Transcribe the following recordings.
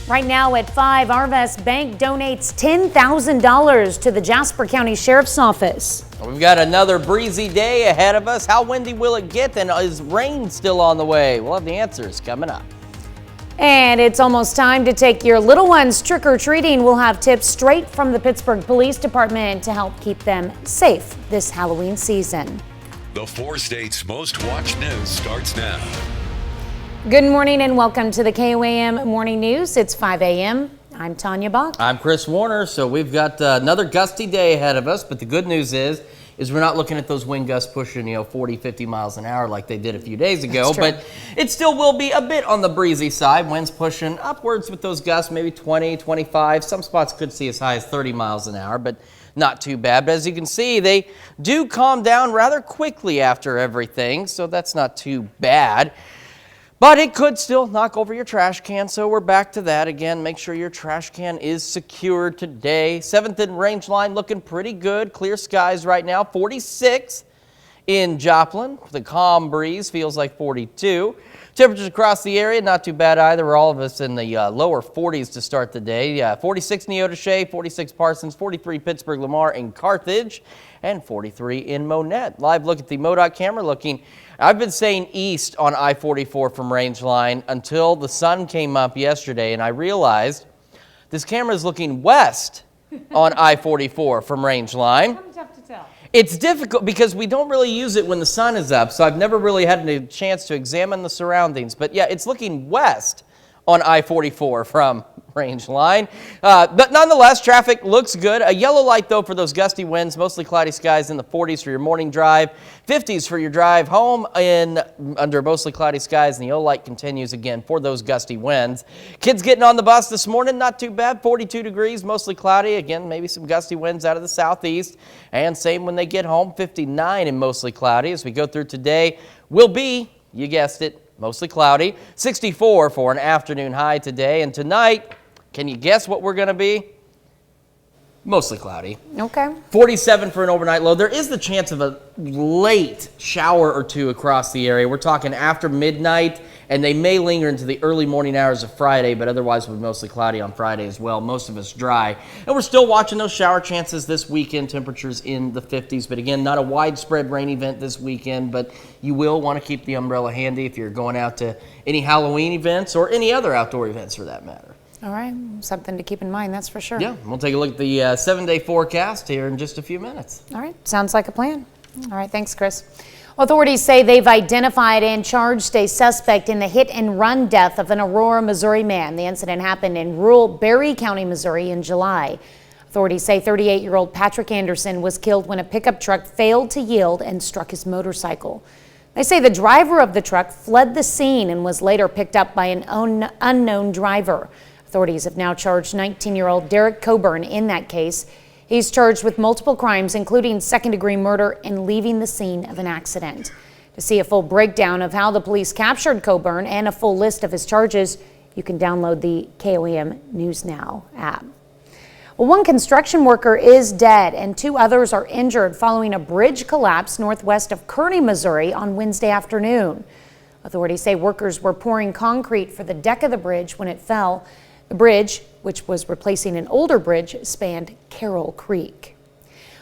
Right now at 5, Arvest Bank donates $10,000 to the Jasper County Sheriff's Office. We've got another breezy day ahead of us. How windy will it get, and is rain still on the way? We'll have the answers coming up. And it's almost time to take your little ones trick-or-treating. We'll have tips straight from the Pittsburgh Police Department to help keep them safe this Halloween season. The 4 states' most watched news starts now. Good morning and welcome to the KOAM Morning News. It's 5 a.m. I'm Tanya Bach. I'm Chris Warner. So we've got another gusty day ahead of us, but the good news is we're not looking at those wind gusts pushing 40, 50 miles an hour like they did a few days ago, but it still will be a bit on the breezy side. Winds pushing upwards with those gusts, maybe 20, 25. Some spots could see as high as 30 miles an hour, but not too bad. But as you can see, they do calm down rather quickly after everything, so that's not too bad. But it could still knock over your trash can, so we're back to that again. Make sure your trash can is secured today. 7th and Range Line looking pretty good. Clear skies right now. 46 in Joplin. The calm breeze feels like 42. Temperatures across the area, not too bad either. We're all of us in the lower 40s to start the day. 46 Neodesha, 46 Parsons, 43 Pittsburgh, Lamar, and Carthage, and 43 in Monette. Live look at the MoDOT camera looking. I've been saying east on I-44 from Range Line until the sun came up yesterday, and I realized this camera is looking west on I-44 from Range Line. How tough to tell? It's difficult because we don't really use it when the sun is up, so I've never really had a chance to examine the surroundings. But yeah, it's looking west on I-44 from Range Line. But nonetheless, traffic looks good. A yellow light, though, for those gusty winds. Mostly cloudy skies in the 40s for your morning drive. 50s for your drive home under mostly cloudy skies. And the yellow light continues again for those gusty winds. Kids getting on the bus this morning, not too bad. 42 degrees, mostly cloudy. Again, maybe some gusty winds out of the southeast. And same when they get home, 59 and mostly cloudy. As we go through today, will be, you guessed it, mostly cloudy. 64 for an afternoon high today. And tonight, can you guess what we're going to be? Mostly cloudy. Okay. 47 for an overnight low. There is the chance of a late shower or two across the area. We're talking after midnight, and they may linger into the early morning hours of Friday, but otherwise we'll be mostly cloudy on Friday as well. Most of us dry. And we're still watching those shower chances this weekend. Temperatures in the 50s, but again, not a widespread rain event this weekend, but you will want to keep the umbrella handy if you're going out to any Halloween events or any other outdoor events for that matter. All right, something to keep in mind, that's for sure. Yeah, we'll take a look at the 7-day forecast here in just a few minutes. All right, sounds like a plan. All right, thanks, Chris. Authorities say they've identified and charged a suspect in the hit-and-run death of an Aurora, Missouri man. The incident happened in rural Berry County, Missouri in July. Authorities say 38-year-old Patrick Anderson was killed when a pickup truck failed to yield and struck his motorcycle. They say the driver of the truck fled the scene and was later picked up by an unknown driver. Authorities have now charged 19-year-old Derek Coburn in that case. He's charged with multiple crimes, including second-degree murder and leaving the scene of an accident. To see a full breakdown of how the police captured Coburn and a full list of his charges, you can download the KOAM News Now app. Well, one construction worker is dead and 2 others are injured following a bridge collapse northwest of Kearney, Missouri on Wednesday afternoon. Authorities say workers were pouring concrete for the deck of the bridge when it fell. The bridge, which was replacing an older bridge, spanned Carroll Creek.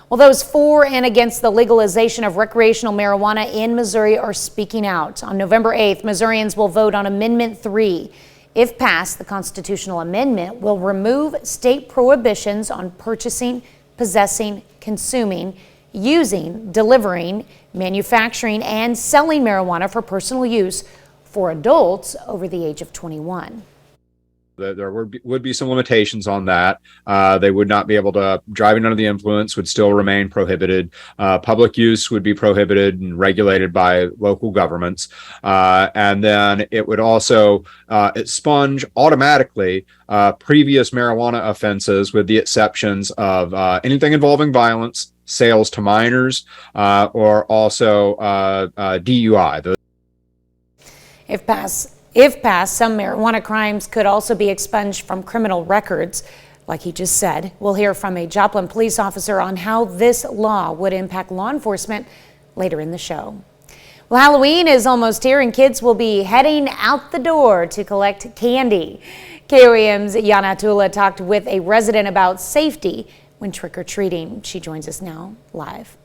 Well, those for and against the legalization of recreational marijuana in Missouri are speaking out. On November 8th, Missourians will vote on Amendment 3. If passed, the constitutional amendment will remove state prohibitions on purchasing, possessing, consuming, using, delivering, manufacturing, and selling marijuana for personal use for adults over the age of 21. There would be some limitations on that. They would not be able to, driving under the influence would still remain prohibited. Public use would be prohibited and regulated by local governments. And then it would also expunge automatically previous marijuana offenses with the exceptions of anything involving violence, sales to minors, or also DUI. If passed, some marijuana crimes could also be expunged from criminal records. Like he just said, we'll hear from a Joplin police officer on how this law would impact law enforcement later in the show. Well, Halloween is almost here and kids will be heading out the door to collect candy. KOAM's Yana Tula talked with a resident about safety when trick-or-treating. She joins us now live.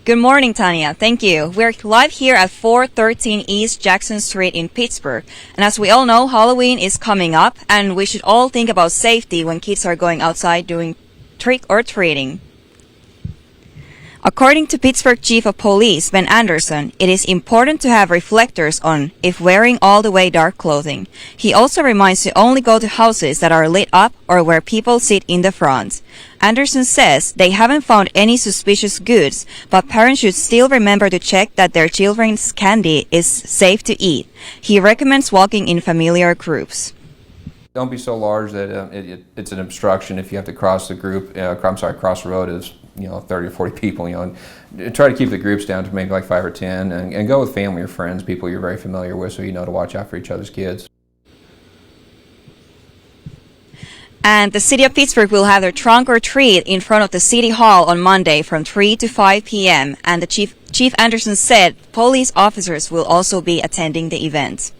Good morning, Tanya. Thank you. We're live here at 413 East Jackson Street in Pittsburgh. And as we all know, Halloween is coming up and we should all think about safety when kids are going outside doing trick-or-treating. According to Pittsburgh Chief of Police Ben Anderson, it is important to have reflectors on if wearing all the way dark clothing. He also reminds to only go to houses that are lit up or where people sit in the front. Anderson says they haven't found any suspicious goods, but parents should still remember to check that their children's candy is safe to eat. He recommends walking in familiar groups. Don't be so large that it's an obstruction if you have to cross the cross the road as 30 or 40 people. Try to keep the groups down to maybe like 5 or 10, and go with family or friends, people you're very familiar with, so you know to watch out for each other's kids. And the city of Pittsburgh will have their trunk or treat in front of the city hall on Monday from 3 to 5 p.m. And the Chief Anderson said police officers will also be attending the event.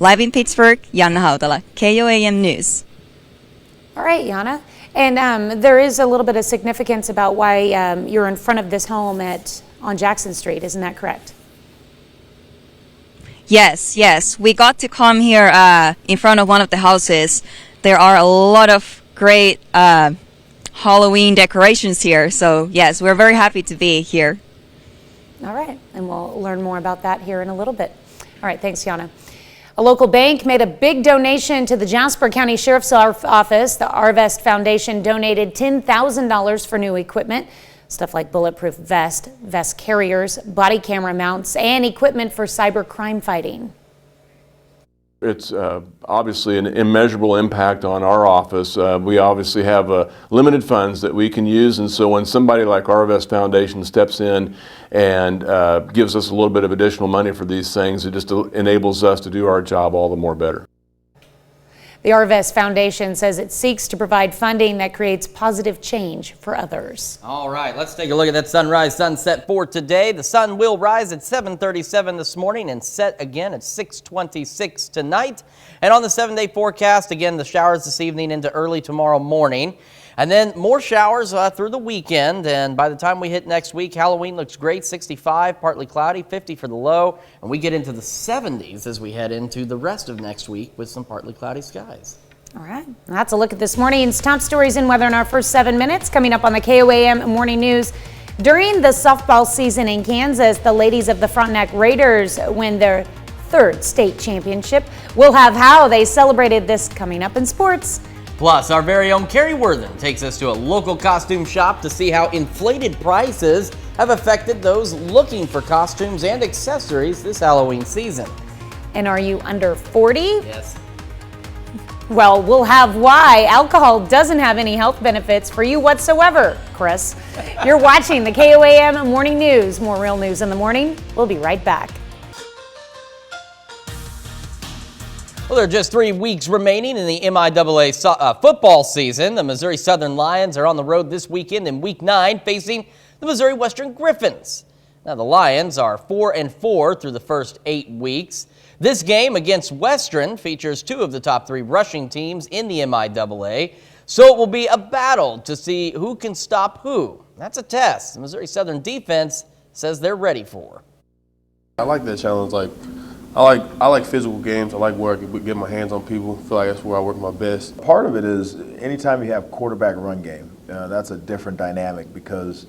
Live in Pittsburgh, Yana Hautala, KOAM News. All right, Yana. And there is a little bit of significance about why you're in front of this home on Jackson Street. Isn't that correct? Yes. We got to come here in front of one of the houses. There are a lot of great Halloween decorations here. So, yes, we're very happy to be here. All right. And we'll learn more about that here in a little bit. All right. Thanks, Yana. A local bank made a big donation to the Jasper County Sheriff's Office. The Arvest Foundation donated $10,000 for new equipment, stuff like bulletproof vest carriers, body camera mounts, and equipment for cyber crime fighting. It's obviously an immeasurable impact on our office. We obviously have limited funds that we can use, and so when somebody like Arvest Foundation steps in and gives us a little bit of additional money for these things, it just enables us to do our job all the more better. The Arvest Foundation says it seeks to provide funding that creates positive change for others. All right, let's take a look at that sunrise sunset for today. The sun will rise at 7:37 this morning and set again at 6:26 tonight. And on the 7-day forecast, again, the showers this evening into early tomorrow morning. And then more showers through the weekend, and by the time we hit next week, Halloween looks great, 65, partly cloudy, 50 for the low, and we get into the 70s as we head into the rest of next week with some partly cloudy skies. All right, that's a look at this morning's top stories in weather in our first 7 minutes. Coming up on the KOAM Morning News, during the softball season in Kansas, the ladies of the Frontenac Raiders win their third state championship. We'll have how they celebrated this coming up in sports. Plus, our very own Carrie Worthen takes us to a local costume shop to see how inflated prices have affected those looking for costumes and accessories this Halloween season. And are you under 40? Yes. Well, we'll have why alcohol doesn't have any health benefits for you whatsoever, Chris. You're watching the KOAM Morning News. More real news in the morning. We'll be right back. Well, there are just 3 weeks remaining in the MIAA football season. The Missouri Southern Lions are on the road this weekend in Week 9 facing the Missouri Western Griffins. Now, the Lions are 4-4 through the first 8 weeks. This game against Western features 2 of the top 3 rushing teams in the MIAA, so it will be a battle to see who can stop who. That's a test the Missouri Southern defense says they're ready for. I like that challenge. I like physical games. I like where I can get my hands on people. I feel like that's where I work my best. Part of it is anytime you have quarterback run game, that's a different dynamic because,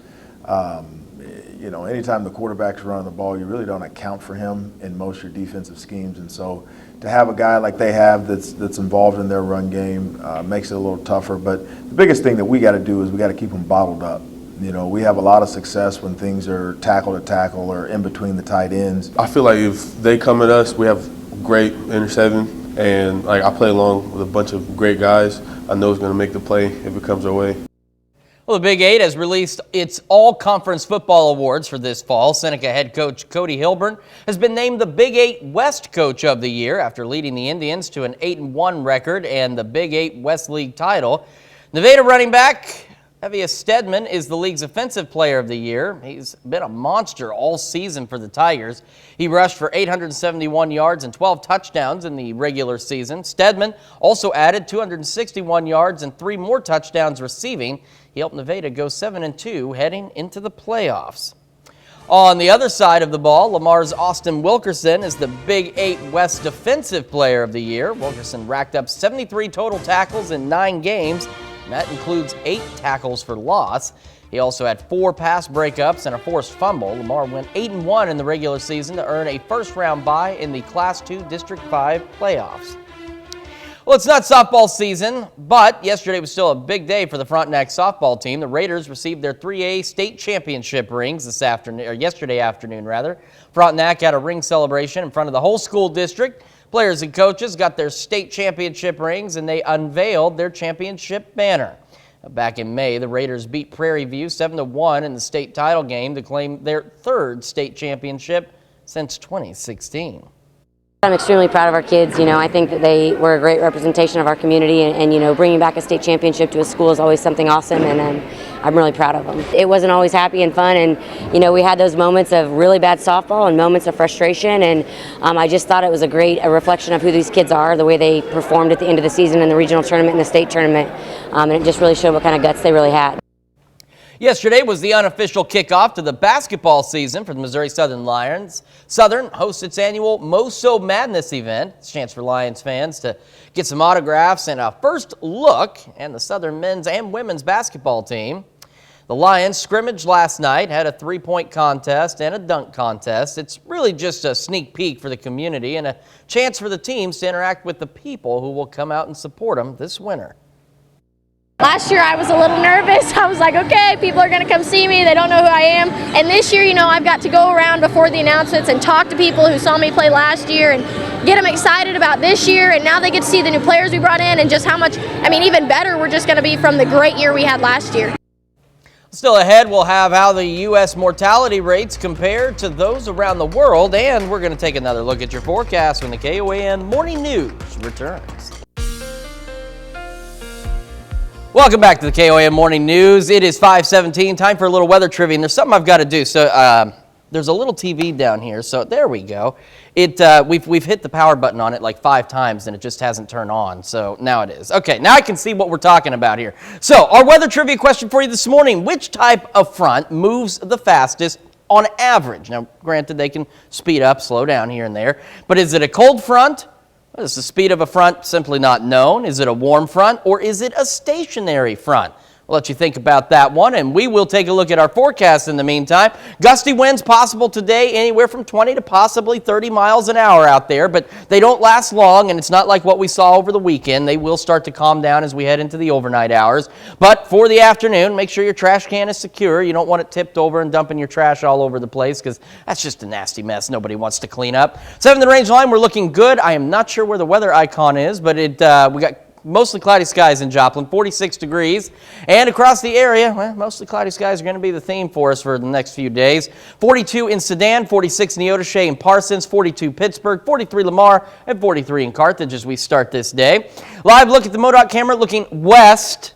anytime the quarterback's running the ball, you really don't account for him in most of your defensive schemes. And so to have a guy like they have that's involved in their run game makes it a little tougher. But the biggest thing that we got to do is we got to keep them bottled up. We have a lot of success when things are tackle to tackle or in between the tight ends. I feel like if they come at us, we have great interception, and I play along with a bunch of great guys. I know it's going to make the play if it comes our way. Well, the Big 8 has released its all-conference football awards for this fall. Seneca head coach Cody Hilburn has been named the Big 8 West Coach of the Year after leading the Indians to an 8-1 record and the Big 8 West League title. Nevada running back Heavius Stedman is the league's Offensive Player of the Year. He's been a monster all season for the Tigers. He rushed for 871 yards and 12 touchdowns in the regular season. Stedman also added 261 yards and 3 more touchdowns receiving. He helped Nevada go 7-2 heading into the playoffs. On the other side of the ball, Lamar's Austin Wilkerson is the Big 8 West Defensive Player of the Year. Wilkerson racked up 73 total tackles in 9 games. And that includes 8 tackles for loss. He also had 4 pass breakups and a forced fumble. Lamar went 8-1 in the regular season to earn a first-round bye in the Class II District 5 playoffs. Well, it's not softball season, but yesterday was still a big day for the Frontenac softball team. The Raiders received their 3A state championship rings yesterday afternoon. Frontenac had a ring celebration in front of the whole school district. Players and coaches got their state championship rings, and they unveiled their championship banner. Back in May, the Raiders beat Prairie View 7-1 in the state title game to claim their 3rd state championship since 2016. I'm extremely proud of our kids. I think that they were a great representation of our community, and bringing back a state championship to a school is always something awesome, and I'm really proud of them. It wasn't always happy and fun, and we had those moments of really bad softball and moments of frustration, and I just thought it was a reflection of who these kids are, the way they performed at the end of the season in the regional tournament and the state tournament, and it just really showed what kind of guts they really had. Yesterday was the unofficial kickoff to the basketball season for the Missouri Southern Lions. Southern hosts its annual Moso Madness event. It's a chance for Lions fans to get some autographs and a first look at the Southern men's and women's basketball team. The Lions scrimmaged last night, had a 3-point contest and a dunk contest. It's really just a sneak peek for the community and a chance for the teams to interact with the people who will come out and support them this winter. Last year I was a little nervous. I was like, okay, people are going to come see me. They don't know who I am. And this year, I've got to go around before the announcements and talk to people who saw me play last year and get them excited about this year. And now they get to see the new players we brought in and just how much, even better we're just going to be from the great year we had last year. Still ahead, we'll have how the U.S. mortality rates compare to those around the world. And we're going to take another look at your forecast when the KOAM Morning News returns. Welcome back to the KOAM Morning News. It is 5:17. Time for a little weather trivia. And there's something I've got to do. So there's a little TV down here. So there we go. We've hit the power button on it like 5 times and it just hasn't turned on. So now it is. Okay, now I can see what we're talking about here. So our weather trivia question for you this morning: which type of front moves the fastest on average? Now, granted, they can speed up, slow down here and there. But is it a cold front? Is the speed of a front simply not known? Is it a warm front, or is it a stationary front? We'll let you think about that one, and we will take a look at our forecast in the meantime. Gusty winds possible today, anywhere from 20 to possibly 30 miles an hour out there, but they don't last long, and it's not like what we saw over the weekend. They will start to calm down as we head into the overnight hours. But for the afternoon, make sure your trash can is secure. You don't want it tipped over and dumping your trash all over the place, because that's just a nasty mess nobody wants to clean up. 7th range line, we're looking good. I am not sure where the weather icon is, but we got mostly cloudy skies in Joplin, 46 degrees. And across the area, mostly cloudy skies are going to be the theme for us for the next few days. 42 in Sedan, 46 in Neodesha and Parsons, 42 Pittsburgh, 43 Lamar, and 43 in Carthage as we start this day. Live look at the MoDOT camera looking west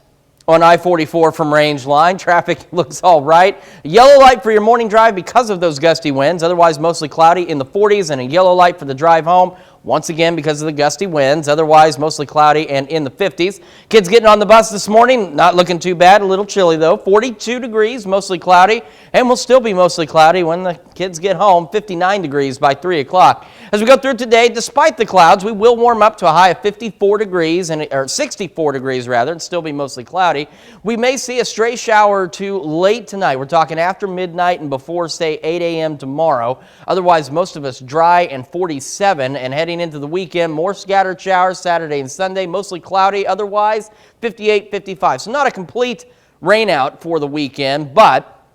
on I-44 from range line. Traffic looks all right. Yellow light for your morning drive because of those gusty winds. Otherwise, mostly cloudy in the 40s, and a yellow light for the drive home. Once again, because of the gusty winds. Otherwise, mostly cloudy and in the 50s. Kids getting on the bus this morning, not looking too bad. A little chilly, though. 42 degrees, mostly cloudy. And will still be mostly cloudy when the kids get home. 59 degrees by 3 o'clock. As we go through today, despite the clouds, we will warm up to a high of 54 degrees, or 64 degrees, rather, and still be mostly cloudy. We may see a stray shower or two late tonight. We're talking after midnight and before, say, 8 a.m. tomorrow. Otherwise, most of us dry and 47, and heading into the weekend, more scattered showers Saturday and Sunday, mostly cloudy. Otherwise, 58, 55. So not a complete rain out for the weekend, but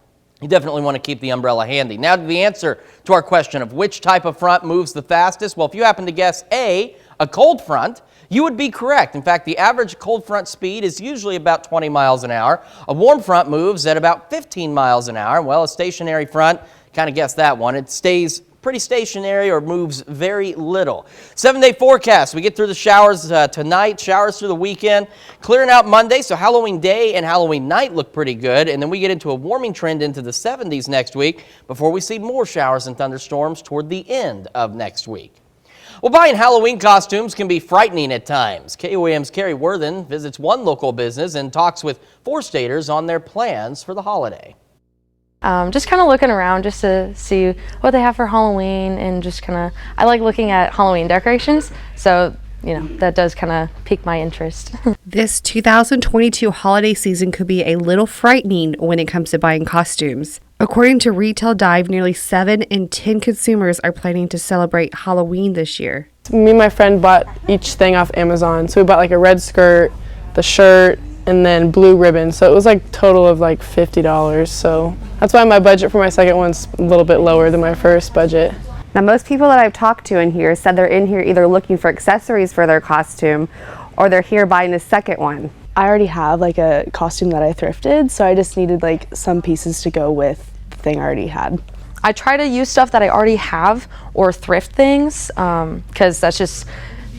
you definitely want to keep the umbrella handy. Now to the answer to our question of which type of front moves the fastest. Well, if you happen to guess A, a cold front, you would be correct. In fact, the average cold front speed is usually about 20 miles an hour. A warm front moves at about 15 miles an hour. Well, a stationary front, kind of guessed that one, it stays pretty stationary or moves very little. 7-day forecast. We get through the showers tonight, showers through the weekend, clearing out Monday, so Halloween day and Halloween night look pretty good. And then we get into a warming trend into the 70s next week before we see more showers and thunderstorms toward the end of next week. Well, buying Halloween costumes can be frightening at times. KOAM's Carrie Worthen visits one local business and talks with 4 staters on their plans for the holiday. Just kind of looking around just to see what they have for Halloween, and just kind of, I like looking at Halloween decorations, so that does kind of pique my interest. This 2022 holiday season could be a little frightening when it comes to buying costumes. According to Retail Dive, nearly 7 in 10 consumers are planning to celebrate Halloween this year. Me and my friend bought each thing off Amazon. So we bought like a red skirt, the shirt, and then blue ribbon. So it was like total of like $50. So that's why my budget for my second one's a little bit lower than my first budget. Now, most people that I've talked to in here said they're in here either looking for accessories for their costume or they're here buying a second one. I already have like a costume that I thrifted, so I just needed like some pieces to go with the thing I already had. I try to use stuff that I already have or thrift things, because that's just,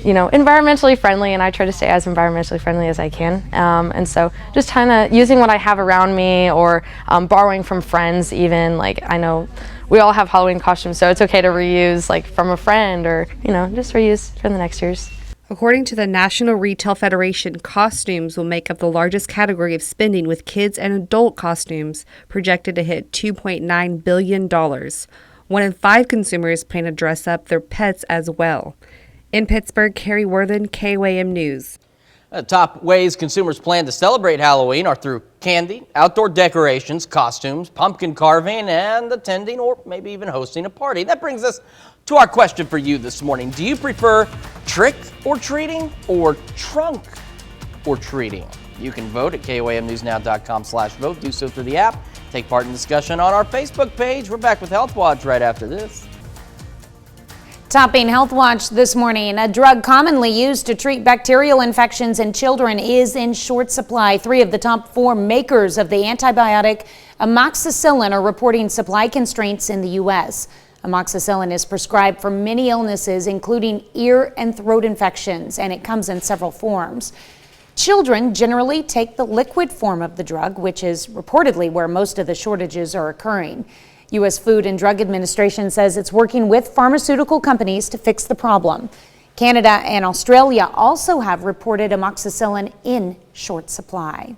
environmentally friendly, and I try to stay as environmentally friendly as I can. And so just kind of using what I have around me, or borrowing from friends even. Like, I know we all have Halloween costumes, so it's okay to reuse like from a friend, or, just reuse for the next year's. According to the National Retail Federation, costumes will make up the largest category of spending, with kids and adult costumes projected to hit $2.9 billion. 1 in 5 consumers plan to dress up their pets as well. In Pittsburgh, Carrie Worthen, KOAM News. Top ways consumers plan to celebrate Halloween are through candy, outdoor decorations, costumes, pumpkin carving, and attending or maybe even hosting a party. That brings us to our question for you this morning. Do you prefer trick or treating or trunk or treating? You can vote at KOAMNewsNow.com/vote. Do so through the app. Take part in discussion on our Facebook page. We're back with Health Watch right after this. Topping Health Watch this morning, a drug commonly used to treat bacterial infections in children is in short supply. 3 of the top 4 makers of the antibiotic amoxicillin are reporting supply constraints in the U.S. Amoxicillin is prescribed for many illnesses, including ear and throat infections, and it comes in several forms. Children generally take the liquid form of the drug, which is reportedly where most of the shortages are occurring. U.S. Food and Drug Administration says it's working with pharmaceutical companies to fix the problem. Canada and Australia also have reported amoxicillin in short supply.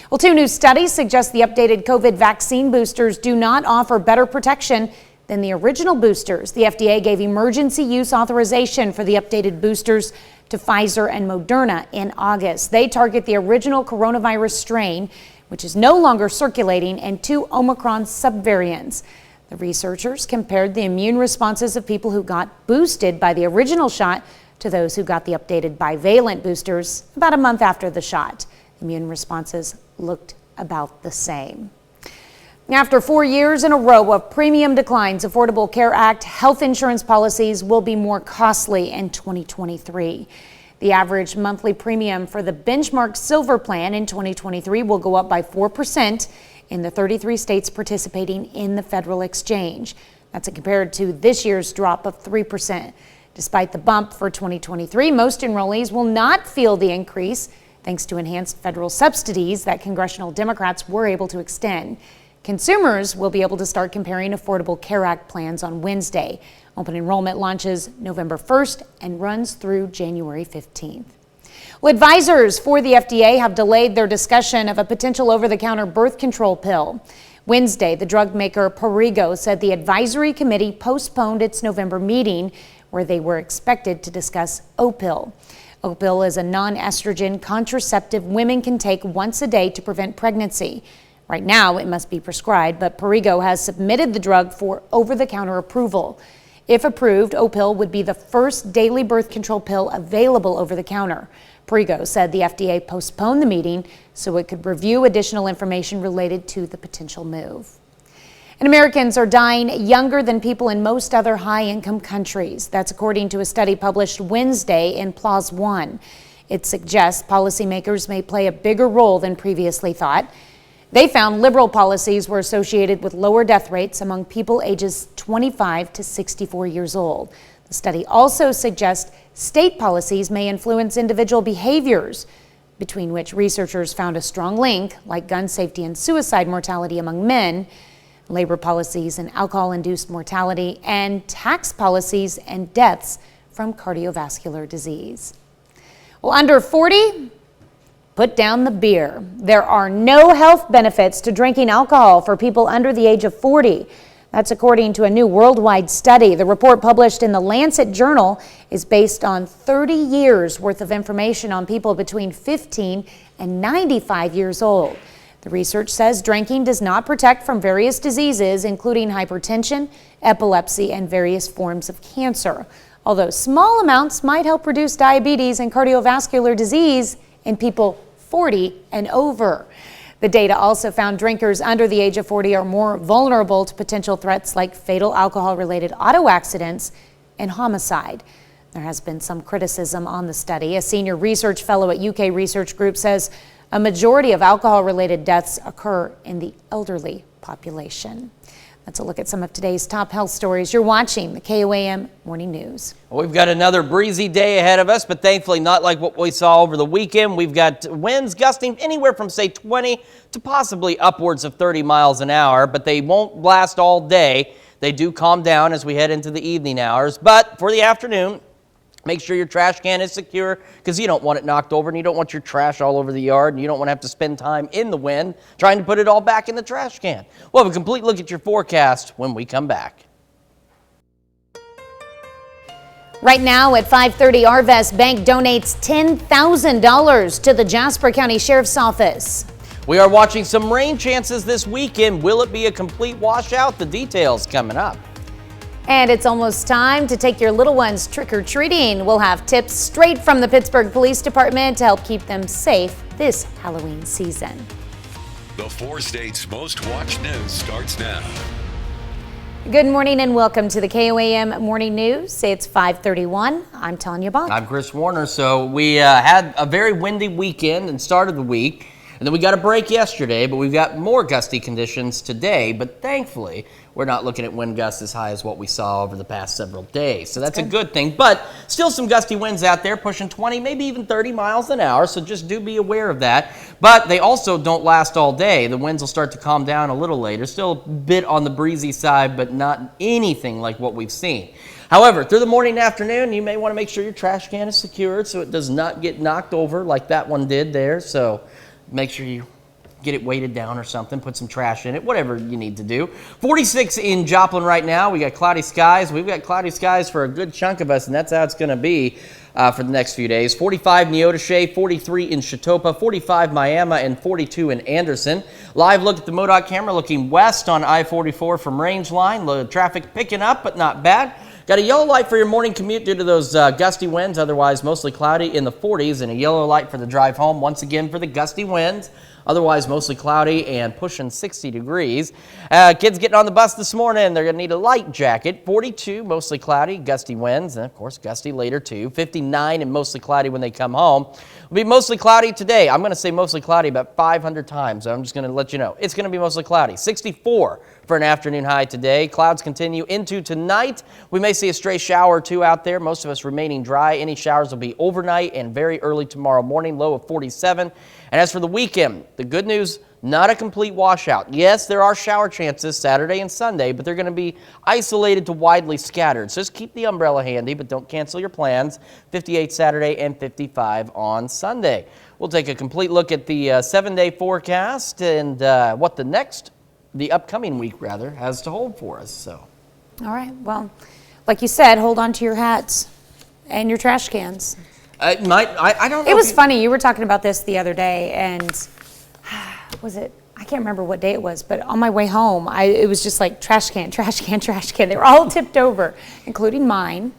Well, 2 new studies suggest the updated COVID vaccine boosters do not offer better protection than the original boosters. The FDA gave emergency use authorization for the updated boosters to Pfizer and Moderna in August. They target the original coronavirus strain, which is no longer circulating, and 2 Omicron subvariants. The researchers compared the immune responses of people who got boosted by the original shot to those who got the updated bivalent boosters about a month after the shot. Immune responses looked about the same. After 4 years in a row of premium declines, Affordable Care Act health insurance policies will be more costly in 2023. The average monthly premium for the benchmark silver plan in 2023 will go up by 4% in the 33 states participating in the federal exchange. That's compared to this year's drop of 3%. Despite the bump for 2023, most enrollees will not feel the increase thanks to enhanced federal subsidies that congressional Democrats were able to extend. Consumers will be able to start comparing Affordable Care Act plans on Wednesday. Open enrollment launches November 1st and runs through January 15th. Well, advisors for the FDA have delayed their discussion of a potential over-the-counter birth control pill. Wednesday, the drug maker Perrigo said the advisory committee postponed its November meeting where they were expected to discuss Opill. Opill is a non-estrogen contraceptive women can take once a day to prevent pregnancy. Right now, it must be prescribed, but Perrigo has submitted the drug for over-the-counter approval. If approved, Opill would be the first daily birth control pill available over the counter. Perrigo said the FDA postponed the meeting so it could review additional information related to the potential move. And Americans are dying younger than people in most other high-income countries. That's according to a study published Wednesday in PLOS One. It suggests policymakers may play a bigger role than previously thought. They found liberal policies were associated with lower death rates among people ages 25 to 64 years old. The study also suggests state policies may influence individual behaviors, between which researchers found a strong link, like gun safety and suicide mortality among men, labor policies and alcohol-induced mortality, and tax policies and deaths from cardiovascular disease. Well, under 40, put down the beer. There are no health benefits to drinking alcohol for people under the age of 40. That's according to a new worldwide study. The report, published in the Lancet Journal, is based on 30 years worth of information on people between 15 and 95 years old. The research says drinking does not protect from various diseases, including hypertension, epilepsy, and various forms of cancer. Although small amounts might help reduce diabetes and cardiovascular disease in people 40 and over. The data also found drinkers under the age of 40 are more vulnerable to potential threats like fatal alcohol-related auto accidents and homicide. There has been some criticism on the study. A senior research fellow at UK Research Group says a majority of alcohol-related deaths occur in the elderly population. That's a look at some of today's top health stories. You're watching the KOAM Morning News. Well, we've got another breezy day ahead of us, but thankfully not like what we saw over the weekend. We've got winds gusting anywhere from, say, 20 to possibly upwards of 30 miles an hour, but they won't last all day. They do calm down as we head into the evening hours, but for the afternoon, make sure your trash can is secure, because you don't want it knocked over and you don't want your trash all over the yard, and you don't want to have to spend time in the wind trying to put it all back in the trash can. We'll have a complete look at your forecast when we come back. Right now at 5:30, Arvest Bank donates $10,000 to the Jasper County Sheriff's Office. We are watching some rain chances this weekend. Will it be a complete washout? The details coming up. And it's almost time to take your little ones trick-or-treating. We'll have tips straight from the Pittsburgh Police Department to help keep them safe this Halloween season. The 4 states' most watched news starts now. Good morning and welcome to the KOAM Morning News. It's 5:31. I'm Tanya Bond. I'm Chris Warner. So we had a very windy weekend and started the week. And then we got a break yesterday, but we've got more gusty conditions today. But thankfully, we're not looking at wind gusts as high as what we saw over the past several days. So that's a good thing. But still some gusty winds out there pushing 20, maybe even 30 miles an hour. So just do be aware of that. But they also don't last all day. The winds will start to calm down a little later. Still a bit on the breezy side, but not anything like what we've seen. However, through the morning and afternoon, you may want to make sure your trash can is secured so it does not get knocked over like that one did there. So make sure you get it weighted down or something, put some trash in it, whatever you need to do. 46 in Joplin right now. We got cloudy skies. We've got cloudy skies for a good chunk of us, and that's how it's going to be for the next few days. 45 Neodesha, 43 in Chetopa, 45 Miami, and 42 in Anderson. Live look at the MoDOT camera looking west on I-44 from Range Line. The traffic picking up, but not bad. Got a yellow light for your morning commute due to those gusty winds, otherwise mostly cloudy in the 40s, and a yellow light for the drive home, once again for the gusty winds, otherwise mostly cloudy and pushing 60 degrees. Kids getting on the bus this morning, they're going to need a light jacket. 42, mostly cloudy, gusty winds, and of course gusty later too. 59 and mostly cloudy when they come home. It'll be mostly cloudy today. I'm going to say mostly cloudy about 500 times. I'm just going to let you know. It's going to be mostly cloudy. 64 for an afternoon high today. Clouds continue into tonight. We may see a stray shower or two out there. Most of us remaining dry. Any showers will be overnight and very early tomorrow morning, low of 47. And as for the weekend, the good news, not a complete washout. Yes, there are shower chances Saturday and Sunday, but they're going to be isolated to widely scattered. So just keep the umbrella handy, but don't cancel your plans. 58 Saturday and 55 on Sunday. We'll take a complete look at the 7-day forecast and what the upcoming week has to hold for us. So, all right. Well, like you said, hold on to your hats and your trash cans. I don't know. It was funny. You were talking about this the other day, and was it? I can't remember what day it was, but on my way home, it was just like trash can, trash can, trash can. They were all tipped over, including mine.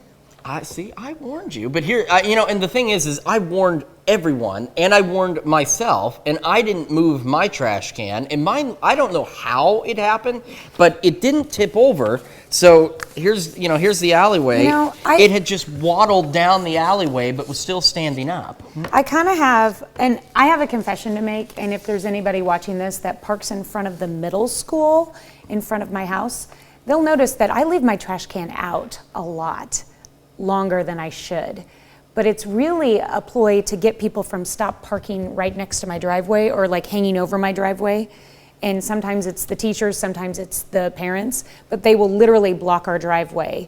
I see. I warned you, but here, and the thing is I warned everyone, and I warned myself, and I didn't move my trash can, and mine. I don't know how it happened, but it didn't tip over. So here's the alleyway. It had just waddled down the alleyway, but was still standing up. I kind of have, and I have a confession to make, and if there's anybody watching this that parks in front of the middle school in front of my house, they'll notice that I leave my trash can out a lot longer than I should. But it's really a ploy to get people from stop parking right next to my driveway or like hanging over my driveway. And sometimes it's the teachers, sometimes it's the parents, but they will literally block our driveway.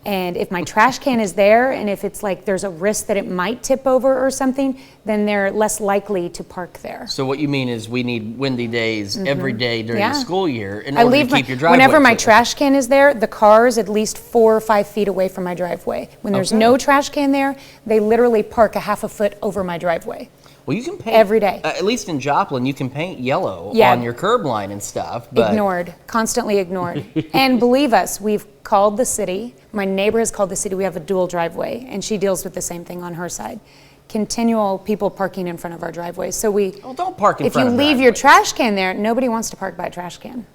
And if my trash can is there, and if it's like there's a risk that it might tip over or something, then they're less likely to park there. So what you mean is we need windy days every day during the school year in order to keep your driveway whenever my clear. trash can is there, the car is at least 4 or 5 feet away from my driveway. When there's no trash can there, they literally park a half a foot over my driveway. Well, you can paint every day. At least in Joplin, you can paint yellow on your curb line and stuff. But ignored, constantly ignored. And believe us, we've called the city. My neighbor has called the city. We have a dual driveway, and she deals with the same thing on her side. Continual people parking in front of our driveways. So don't park in front of If you leave your trash can there, nobody wants to park by a trash can.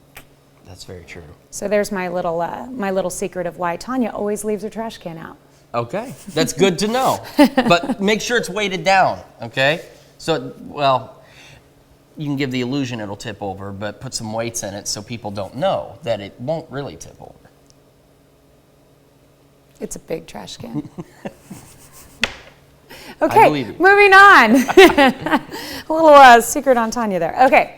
That's very true. So there's my little secret of why Tanya always leaves her trash can out. Okay, that's good to know. But make sure it's weighted down, okay? So, you can give the illusion it'll tip over, but put some weights in it so people don't know that it won't really tip over. It's a big trash can. Okay, moving on. A little secret on Tanya there. Okay.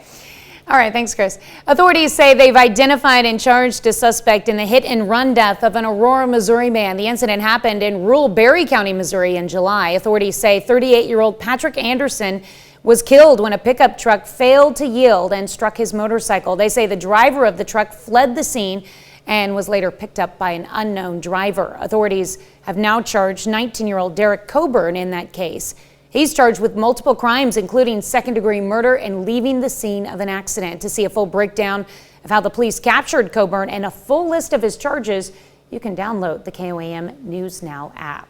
All right, thanks, Chris. Authorities say they've identified and charged a suspect in the hit-and-run death of an Aurora, Missouri man. The incident happened in rural Berry County, Missouri in July. Authorities say 38-year-old Patrick Anderson was killed when a pickup truck failed to yield and struck his motorcycle. They say the driver of the truck fled the scene and was later picked up by an unknown driver. Authorities have now charged 19-year-old Derek Coburn in that case. He's charged with multiple crimes, including second-degree murder and leaving the scene of an accident. To see a full breakdown of how the police captured Coburn and a full list of his charges, you can download the KOAM News Now app.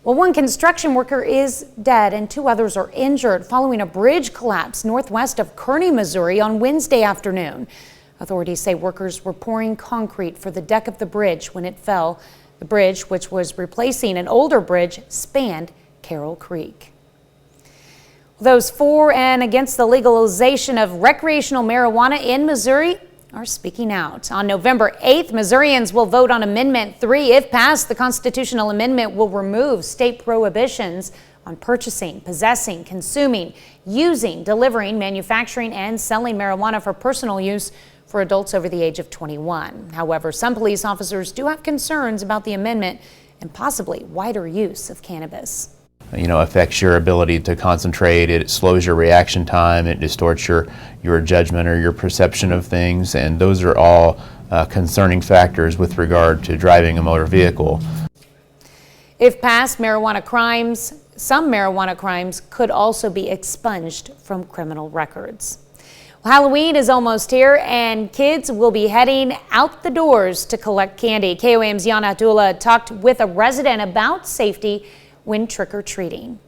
Well, one construction worker is dead and 2 others are injured following a bridge collapse northwest of Kearney, Missouri on Wednesday afternoon. Authorities say workers were pouring concrete for the deck of the bridge when it fell. The bridge, which was replacing an older bridge, spanned Carroll Creek. Those for and against the legalization of recreational marijuana in Missouri are speaking out. On November 8th, Missourians will vote on Amendment 3. If passed, the constitutional amendment will remove state prohibitions on purchasing, possessing, consuming, using, delivering, manufacturing, and selling marijuana for personal use for adults over the age of 21. However, some police officers do have concerns about the amendment and possibly wider use of cannabis. Affects your ability to concentrate, it slows your reaction time, it distorts your judgment or your perception of things, and those are all concerning factors with regard to driving a motor vehicle. If passed, some marijuana crimes could also be expunged from criminal records. Well, Halloween is almost here, and kids will be heading out the doors to collect candy. KOAM's Yana Abdullah talked with a resident about safety when trick-or-treating.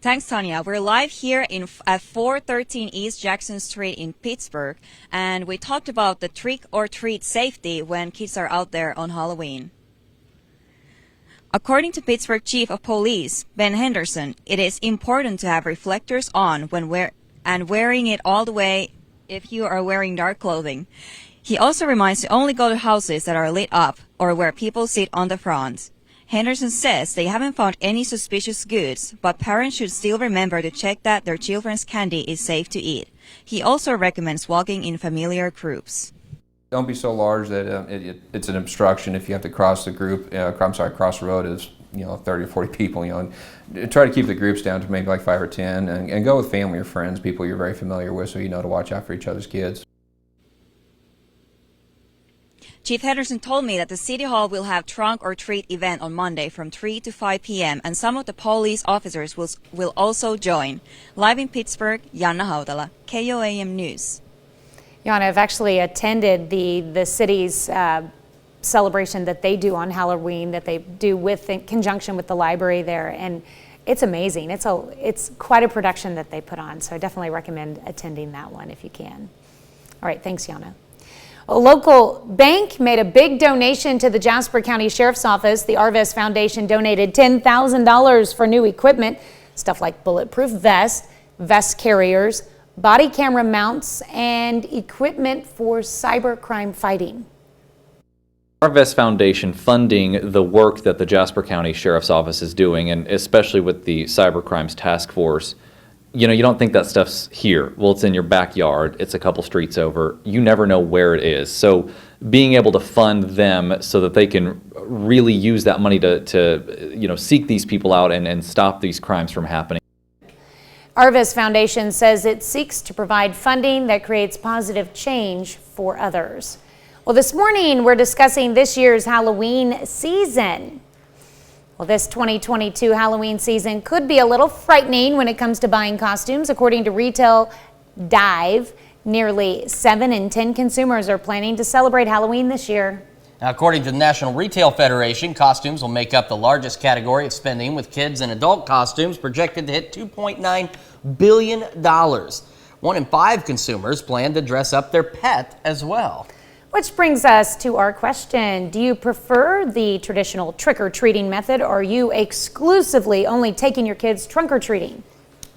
Thanks, Tanya. We're live here at 413 East Jackson Street in Pittsburgh, and we talked about the trick-or-treat safety when kids are out there on Halloween. According to Pittsburgh Chief of Police, Ben Henderson, it is important to have reflectors on when wearing it all the way if you are wearing dark clothing. He also reminds to only go to houses that are lit up or where people sit on the front. Henderson says they haven't found any suspicious goods, but parents should still remember to check that their children's candy is safe to eat. He also recommends walking in familiar groups. Don't be so large that it's an obstruction if you have to cross the cross the road as 30 or 40 people. Try to keep the groups down to maybe like 5 or 10, and go with family or friends, people you're very familiar with, so you know to watch out for each other's kids. Chief Henderson told me that the City Hall will have trunk or treat event on Monday from 3 to 5 p.m. and some of the police officers will also join. Live in Pittsburgh, Yana Haudala, KOAM News. Yana, I've actually attended the city's celebration that they do on Halloween that they do in conjunction with the library there, and it's amazing. It's quite a production that they put on, so I definitely recommend attending that one if you can. All right, thanks, Yana. A local bank made a big donation to the Jasper County Sheriff's Office. The Arvest Foundation donated $10,000 for new equipment, stuff like bulletproof vests, vest carriers, body camera mounts, and equipment for cybercrime fighting. Arvest Foundation funding the work that the Jasper County Sheriff's Office is doing, and especially with the Cybercrimes Task Force. You know, you don't think that stuff's here. Well, it's in your backyard. It's a couple streets over. You never know where it is. So being able to fund them so that they can really use that money to seek these people out and stop these crimes from happening. Arvest Foundation says it seeks to provide funding that creates positive change for others. Well, this morning we're discussing this year's Halloween season. Well, this 2022 Halloween season could be a little frightening when it comes to buying costumes. According to Retail Dive, nearly 7 in 10 consumers are planning to celebrate Halloween this year. Now, according to the National Retail Federation, costumes will make up the largest category of spending, with kids and adult costumes projected to hit $2.9 billion. 1 in 5 consumers plan to dress up their pet as well. Which brings us to our question. Do you prefer the traditional trick-or-treating method, or are you exclusively only taking your kids trunk-or-treating?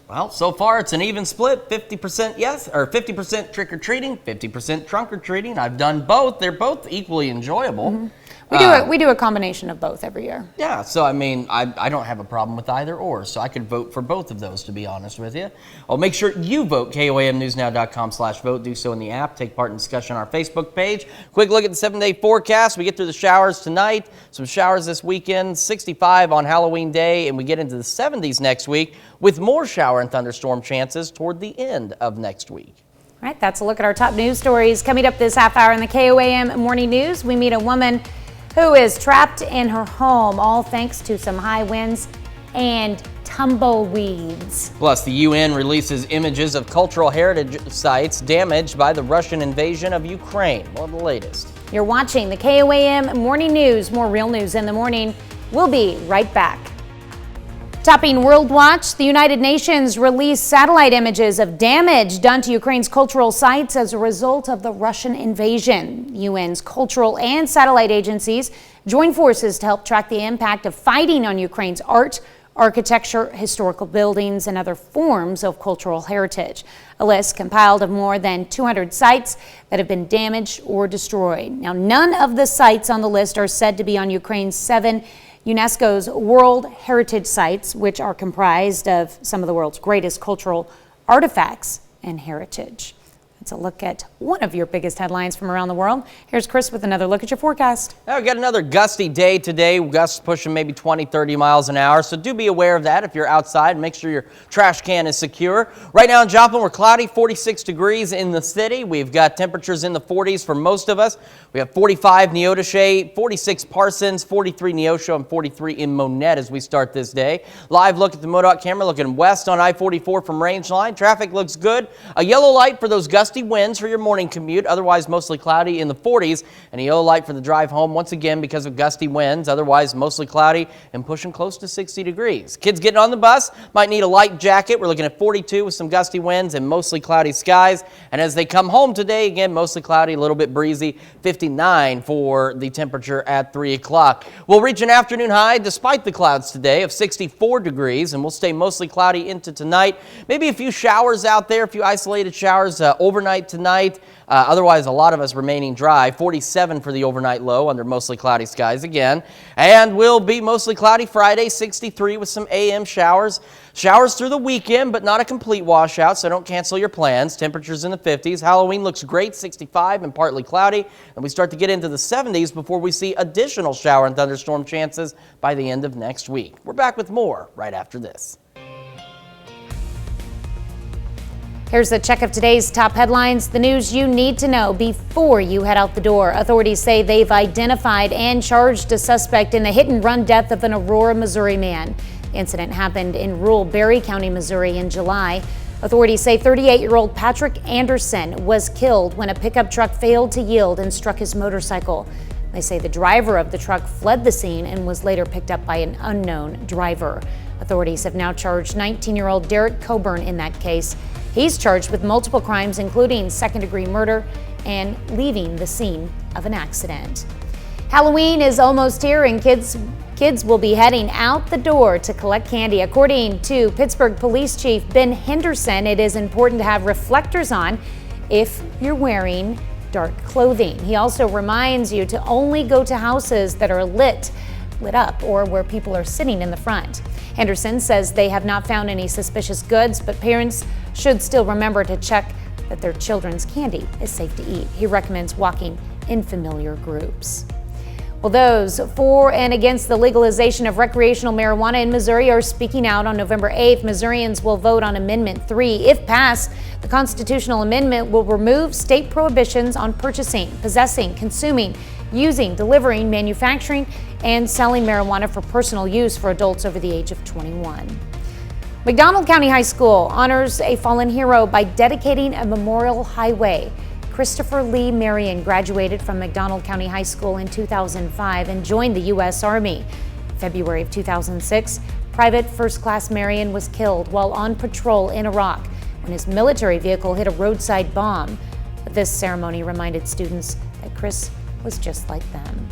Well, so far it's an even split, 50% yes, or 50% trick-or-treating, 50% trunk-or-treating. I've done both. They're both equally enjoyable. Mm-hmm. We do a combination of both every year. Yeah, so I mean, I don't have a problem with either or, so I could vote for both of those, to be honest with you. Well, make sure you vote, KOAMnewsnow.com/vote. Do so in the app. Take part in discussion on our Facebook page. Quick look at the 7-day forecast. We get through the showers tonight, some showers this weekend, 65 on Halloween Day, and we get into the 70s next week with more shower and thunderstorm chances toward the end of next week. All right, that's a look at our top news stories. Coming up this half hour in the KOAM Morning News, we meet a woman who is trapped in her home, all thanks to some high winds and tumbleweeds. Plus, the UN releases images of cultural heritage sites damaged by the Russian invasion of Ukraine. Well, the latest. You're watching the KOAM Morning News. More real news in the morning. We'll be right back. Topping World Watch, the United Nations released satellite images of damage done to Ukraine's cultural sites as a result of the Russian invasion. UN's cultural and satellite agencies join forces to help track the impact of fighting on Ukraine's art, architecture, historical buildings, and other forms of cultural heritage. A list compiled of more than 200 sites that have been damaged or destroyed. Now, none of the sites on the list are said to be on Ukraine's 7 UNESCO's World Heritage Sites, which are comprised of some of the world's greatest cultural artifacts and heritage. Let's a look at one of your biggest headlines from around the world. Here's Chris with another look at your forecast. Now, we got another gusty day today. Gusts pushing maybe 20, 30 miles an hour. So do be aware of that if you're outside. Make sure your trash can is secure. Right now in Joplin, we're cloudy, 46 degrees in the city. We've got temperatures in the 40s for most of us. We have 45 Neodesha, 46 Parsons, 43 Neosho, and 43 in Monette as we start this day. Live look at the MoDOT camera looking west on I-44 from Rangeline. Traffic looks good. A yellow light for those gusty winds for your morning commute, otherwise mostly cloudy in the 40s, and a yellow light for the drive home once again because of gusty winds, otherwise mostly cloudy and pushing close to 60 degrees. Kids getting on the bus might need a light jacket. We're looking at 42 with some gusty winds and mostly cloudy skies, and as they come home today, again mostly cloudy, a little bit breezy, 59 for the temperature at 3 o'clock. We'll reach an afternoon high despite the clouds today of 64 degrees, and we'll stay mostly cloudy into tonight. Maybe a few showers out there, a few isolated showers overnight tonight. Otherwise, a lot of us remaining dry. 47 for the overnight low under mostly cloudy skies again. And we'll be mostly cloudy Friday, 63 with some AM showers. Showers through the weekend, but not a complete washout, so don't cancel your plans. Temperatures in the 50s. Halloween looks great, 65 and partly cloudy. And we start to get into the 70s before we see additional shower and thunderstorm chances by the end of next week. We're back with more right after this. Here's the check of today's top headlines, the news you need to know before you head out the door. Authorities say they've identified and charged a suspect in the hit-and-run death of an Aurora, Missouri man. The incident happened in rural Berry County, Missouri in July. Authorities say 38-year-old Patrick Anderson was killed when a pickup truck failed to yield and struck his motorcycle. They say the driver of the truck fled the scene and was later picked up by an unknown driver. Authorities have now charged 19-year-old Derek Coburn in that case. He's charged with multiple crimes, including second-degree murder and leaving the scene of an accident. Halloween is almost here, and kids will be heading out the door to collect candy. According to Pittsburgh Police Chief Ben Henderson, it is important to have reflectors on if you're wearing dark clothing. He also reminds you to only go to houses that are lit up or where people are sitting in the front. Henderson says they have not found any suspicious goods, but parents should still remember to check that their children's candy is safe to eat. He recommends walking in familiar groups. Well, those for and against the legalization of recreational marijuana in Missouri are speaking out on November 8th. Missourians will vote on Amendment 3. If passed, the constitutional amendment will remove state prohibitions on purchasing, possessing, consuming, using, delivering, manufacturing, and selling marijuana for personal use for adults over the age of 21. McDonald County High School honors a fallen hero by dedicating a memorial highway. Christopher Lee Marion graduated from McDonald County High School in 2005 and joined the U.S. Army. In February of 2006, Private First Class Marion was killed while on patrol in Iraq when his military vehicle hit a roadside bomb. This ceremony reminded students that Chris was just like them.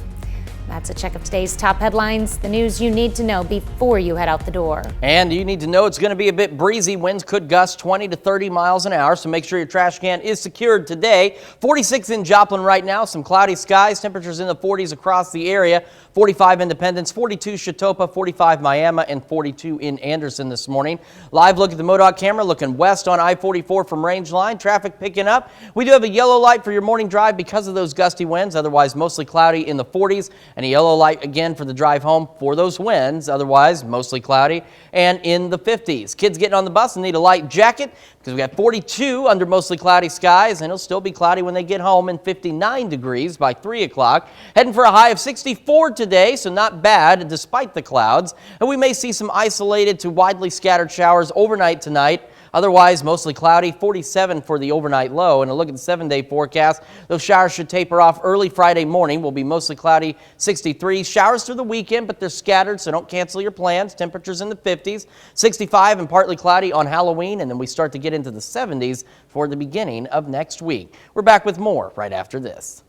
That's a check of today's top headlines, the news you need to know before you head out the door. And you need to know it's going to be a bit breezy. Winds could gust 20 to 30 miles an hour, so make sure your trash can is secured today. 46 in Joplin right now, some cloudy skies, temperatures in the 40s across the area. 45 Independence, 42 Chatopa, 45 Miami, and 42 in Anderson this morning. Live look at the MoDOT camera looking west on I-44 from Range Line. Traffic picking up. We do have a yellow light for your morning drive because of those gusty winds. Otherwise, mostly cloudy in the 40s. And a yellow light again for the drive home for those winds. Otherwise, mostly cloudy and in the 50s. Kids getting on the bus and need a light jacket because we got 42 under mostly cloudy skies, and it'll still be cloudy when they get home and 59 degrees by 3 o'clock. Heading for a high of 64 today, so not bad despite the clouds. And we may see some isolated to widely scattered showers overnight tonight. Otherwise, mostly cloudy, 47 for the overnight low. And a look at the 7-day forecast. Those showers should taper off early Friday morning. Will be mostly cloudy, 63. Showers through the weekend, but they're scattered, so don't cancel your plans. Temperatures in the 50s, 65 and partly cloudy on Halloween. And then we start to get into the 70s for the beginning of next week. We're back with more right after this.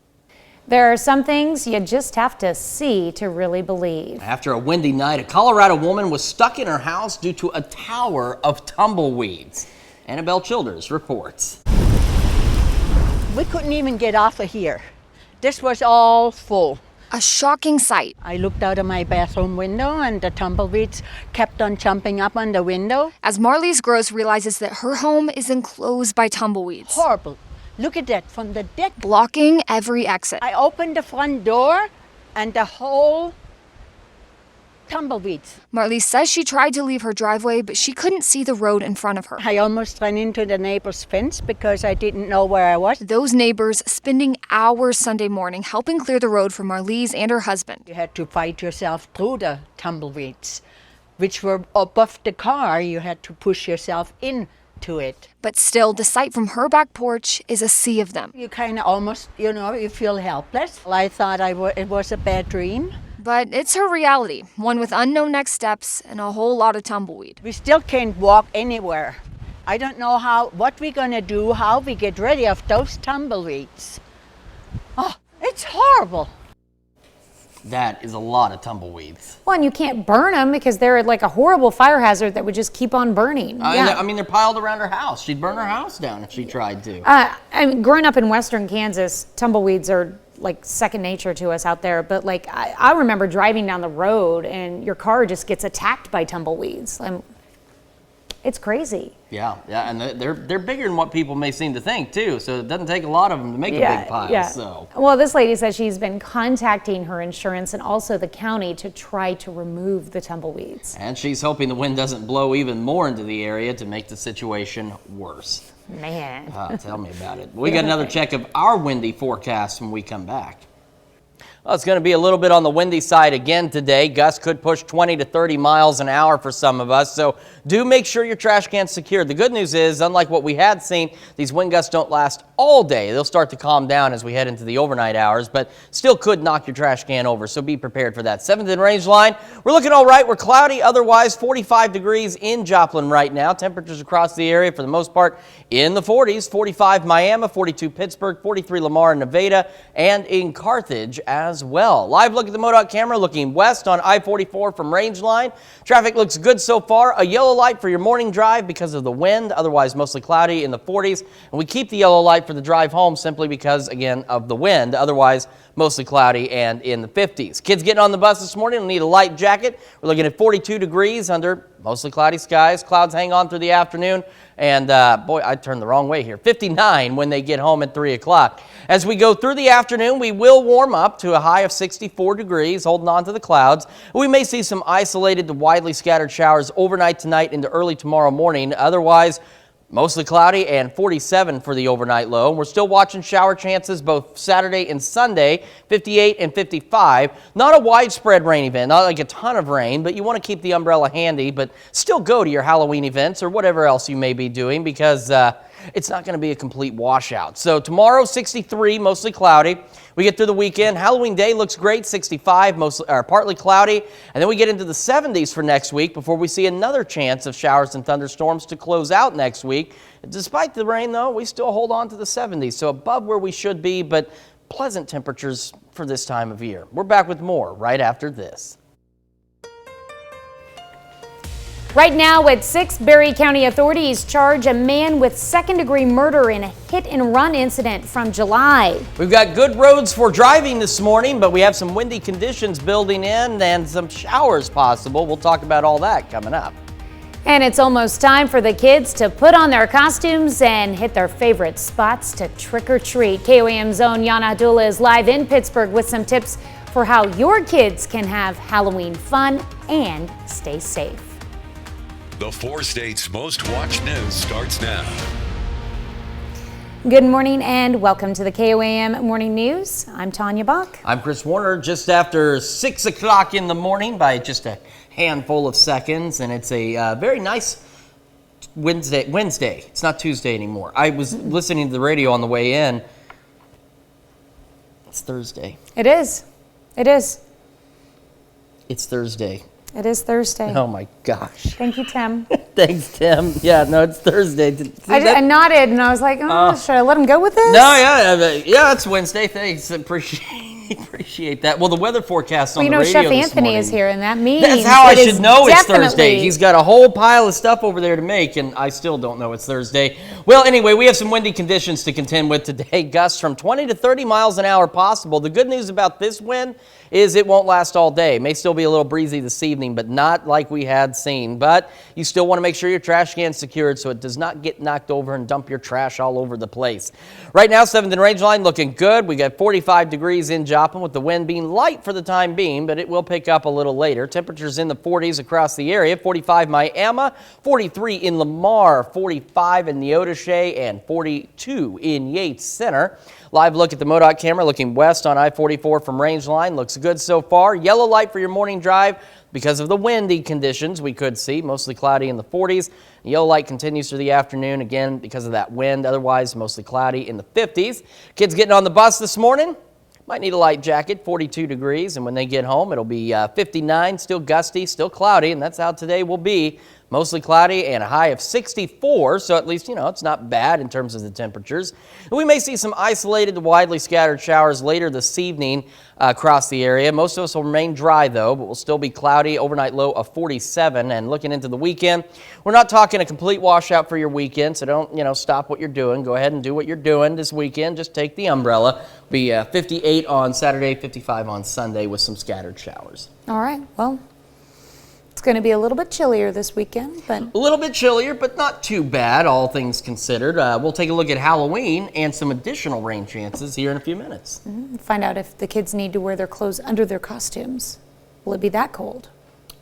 There are some things you just have to see to really believe. After a windy night, a Colorado woman was stuck in her house due to a tower of tumbleweeds. Annabelle Childers reports. We couldn't even get off of here. This was all full. A shocking sight. I looked out of my bathroom window and the tumbleweeds kept on jumping up on the window. As Marlise Gross realizes that her home is enclosed by tumbleweeds. Horrible. Look at that from the deck. Blocking every exit. I opened the front door and the whole tumbleweeds. Marlise says she tried to leave her driveway, but she couldn't see the road in front of her. I almost ran into the neighbor's fence because I didn't know where I was. Those neighbors spending hours Sunday morning helping clear the road for Marlise and her husband. You had to fight yourself through the tumbleweeds, which were above the car. You had to push yourself in to it. But still, the sight from her back porch is a sea of them. You kind of almost, you feel helpless. I thought it was a bad dream. But it's her reality, one with unknown next steps and a whole lot of tumbleweed. We still can't walk anywhere. I don't know what we're going to do, how we get rid of those tumbleweeds. Oh, it's horrible. That is a lot of tumbleweeds. Well, and you can't burn them because they're like a horrible fire hazard that would just keep on burning. I mean, they're piled around her house. She'd burn her house down if she tried to. I mean, growing up in western Kansas, tumbleweeds are like second nature to us out there. But like, I remember driving down the road and your car just gets attacked by tumbleweeds. It's crazy. Yeah, and they're bigger than what people may seem to think too. So it doesn't take a lot of them to make a big pile. Yeah. So. Well, this lady says she's been contacting her insurance and also the county to try to remove the tumbleweeds. And she's hoping the wind doesn't blow even more into the area to make the situation worse. Man. Tell me about it. We got another check of our windy forecast when we come back. Well, it's going to be a little bit on the windy side again today. Gusts could push 20 to 30 miles an hour for some of us, so do make sure your trash can's secured. The good news is, unlike what we had seen, these wind gusts don't last all day. They'll start to calm down as we head into the overnight hours, but still could knock your trash can over, so be prepared for that. 7th and Range line, we're looking all right. We're cloudy, otherwise 45 degrees in Joplin right now. Temperatures across the area for the most part in the 40s, 45 Miami, 42 Pittsburgh, 43 Lamar and Nevada, and in Carthage as well. Live look at the MoDOT camera looking west on I-44 from Range line. Traffic looks good so far. A yellow light for your morning drive because of the wind, otherwise mostly cloudy in the 40s. And we keep the yellow light for the drive home simply because, again, of the wind, otherwise mostly cloudy and in the 50s. Kids getting on the bus this morning will need a light jacket. We're looking at 42 degrees under mostly cloudy skies. Clouds hang on through the afternoon. And boy, I turned the wrong way here. 59 when they get home at 3 o'clock. As we go through the afternoon, we will warm up to a high of 64 degrees, holding on to the clouds. We may see some isolated to widely scattered showers overnight tonight into early tomorrow morning. Otherwise, mostly cloudy and 47 for the overnight low. We're still watching shower chances both Saturday and Sunday, 58 and 55. Not a widespread rain event, not like a ton of rain, but you want to keep the umbrella handy, but still go to your Halloween events or whatever else you may be doing because it's not going to be a complete washout. So tomorrow, 63, mostly cloudy. We get through the weekend. Halloween day looks great, 65, partly cloudy. And then we get into the 70s for next week before we see another chance of showers and thunderstorms to close out next week. Despite the rain, though, we still hold on to the 70s, so above where we should be, but pleasant temperatures for this time of year. We're back with more right after this. Right now at 6, Berry County authorities charge a man with second-degree murder in a hit-and-run incident from July. We've got good roads for driving this morning, but we have some windy conditions building in and some showers possible. We'll talk about all that coming up. And it's almost time for the kids to put on their costumes and hit their favorite spots to trick-or-treat. KOAM's own Yana Abdullah is live in Pittsburgh with some tips for how your kids can have Halloween fun and stay safe. The 4 states' most watched news starts now. Good morning and welcome to the KOAM Morning News. I'm Tanya Bach. I'm Chris Warner. Just after 6 o'clock in the morning by just a handful of seconds, and it's a very nice Wednesday. It's not Tuesday anymore. I was listening to the radio on the way in. It's Thursday. It is. It is. It's Thursday. It is Thursday. Oh my gosh. Thank you, Tim. Thanks, Tim. Yeah, no, it's Thursday. I nodded and I was like, should I let him go with this? No, yeah, it's Wednesday. Thanks. Appreciate that. Well, the weather forecast on the radio Chef this Anthony morning, is here, and that means that's how I should know it's definitely Thursday. He's got a whole pile of stuff over there to make, and I still don't know it's Thursday. Well, anyway, we have some windy conditions to contend with today. Gusts from 20 to 30 miles an hour possible. The good news about this wind is it won't last all day. It may still be a little breezy this evening, but not like we had seen. But you still want to make sure your trash can's secured so it does not get knocked over and dump your trash all over the place. Right now, 7th and Range line looking good. We got 45 degrees in Joplin with the wind being light for the time being, but it will pick up a little later. Temperatures in the 40s across the area. 45 Miami, 43 in Lamar, 45 in Neodesha, and 42 in Yates Center. Live look at the MoDOT camera looking west on I-44 from Range line. Looks good so far. Yellow light for your morning drive because of the windy conditions we could see. Mostly cloudy in the 40s. Yellow light continues through the afternoon, again, because of that wind. Otherwise, mostly cloudy in the 50s. Kids getting on the bus this morning might need a light jacket, 42 degrees. And when they get home, it'll be 59, still gusty, still cloudy. And that's how today will be. Mostly cloudy and a high of 64, so at least, it's not bad in terms of the temperatures. And we may see some isolated to widely scattered showers later this evening across the area. Most of us will remain dry, though, but will still be cloudy. Overnight low of 47. And looking into the weekend, we're not talking a complete washout for your weekend, so don't, stop what you're doing. Go ahead and do what you're doing this weekend. Just take the umbrella. Be 58 on Saturday, 55 on Sunday with some scattered showers. All right, well, it's going to be a little bit chillier this weekend, but a little bit chillier, but not too bad, all things considered. We'll take a look at Halloween and some additional rain chances here in a few minutes. Find out if the kids need to wear their clothes under their costumes. Will it be that cold?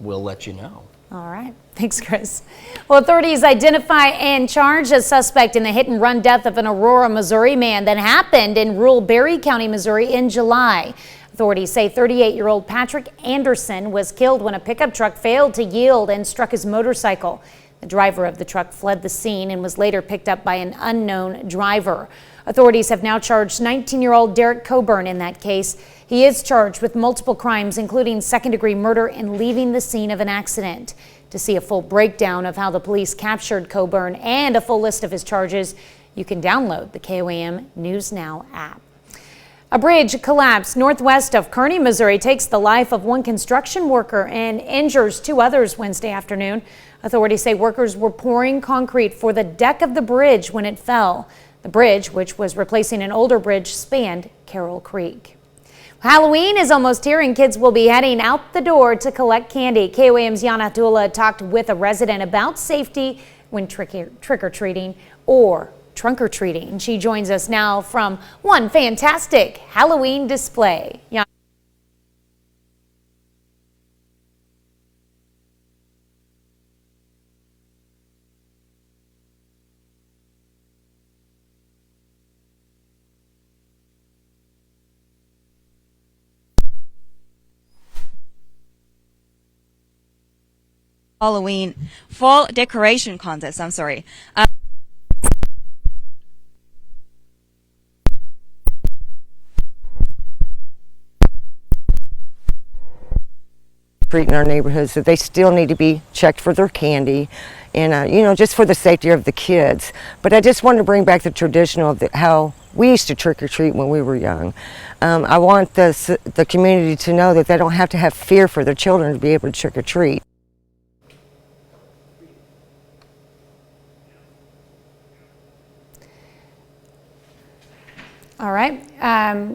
We'll let you know. All right. Thanks, Chris. Well, authorities identify and charge a suspect in the hit-and-run death of an Aurora, Missouri man that happened in rural Berry County, Missouri in July. Authorities say 38-year-old Patrick Anderson was killed when a pickup truck failed to yield and struck his motorcycle. The driver of the truck fled the scene and was later picked up by an unknown driver. Authorities have now charged 19-year-old Derek Coburn in that case. He is charged with multiple crimes, including second-degree murder and leaving the scene of an accident. To see a full breakdown of how the police captured Coburn and a full list of his charges, you can download the KOAM News Now app. A bridge collapse northwest of Kearney, Missouri takes the life of one construction worker and injures two others Wednesday afternoon. Authorities say workers were pouring concrete for the deck of the bridge when it fell. The bridge, which was replacing an older bridge, spanned Carroll Creek. Halloween is almost here and kids will be heading out the door to collect candy. KOAM's Yana Dula talked with a resident about safety when trick-or-treating or trunk-or-treating. She joins us now from one fantastic Halloween display. Halloween fall decoration contest. I'm sorry. In our neighborhoods that they still need to be checked for their candy and you know, just for the safety of the kids. But I just wanted to bring back the traditional of how we used to trick-or-treat when we were young. I want the community to know that they don't have to have fear for their children to be able to trick-or-treat. All right.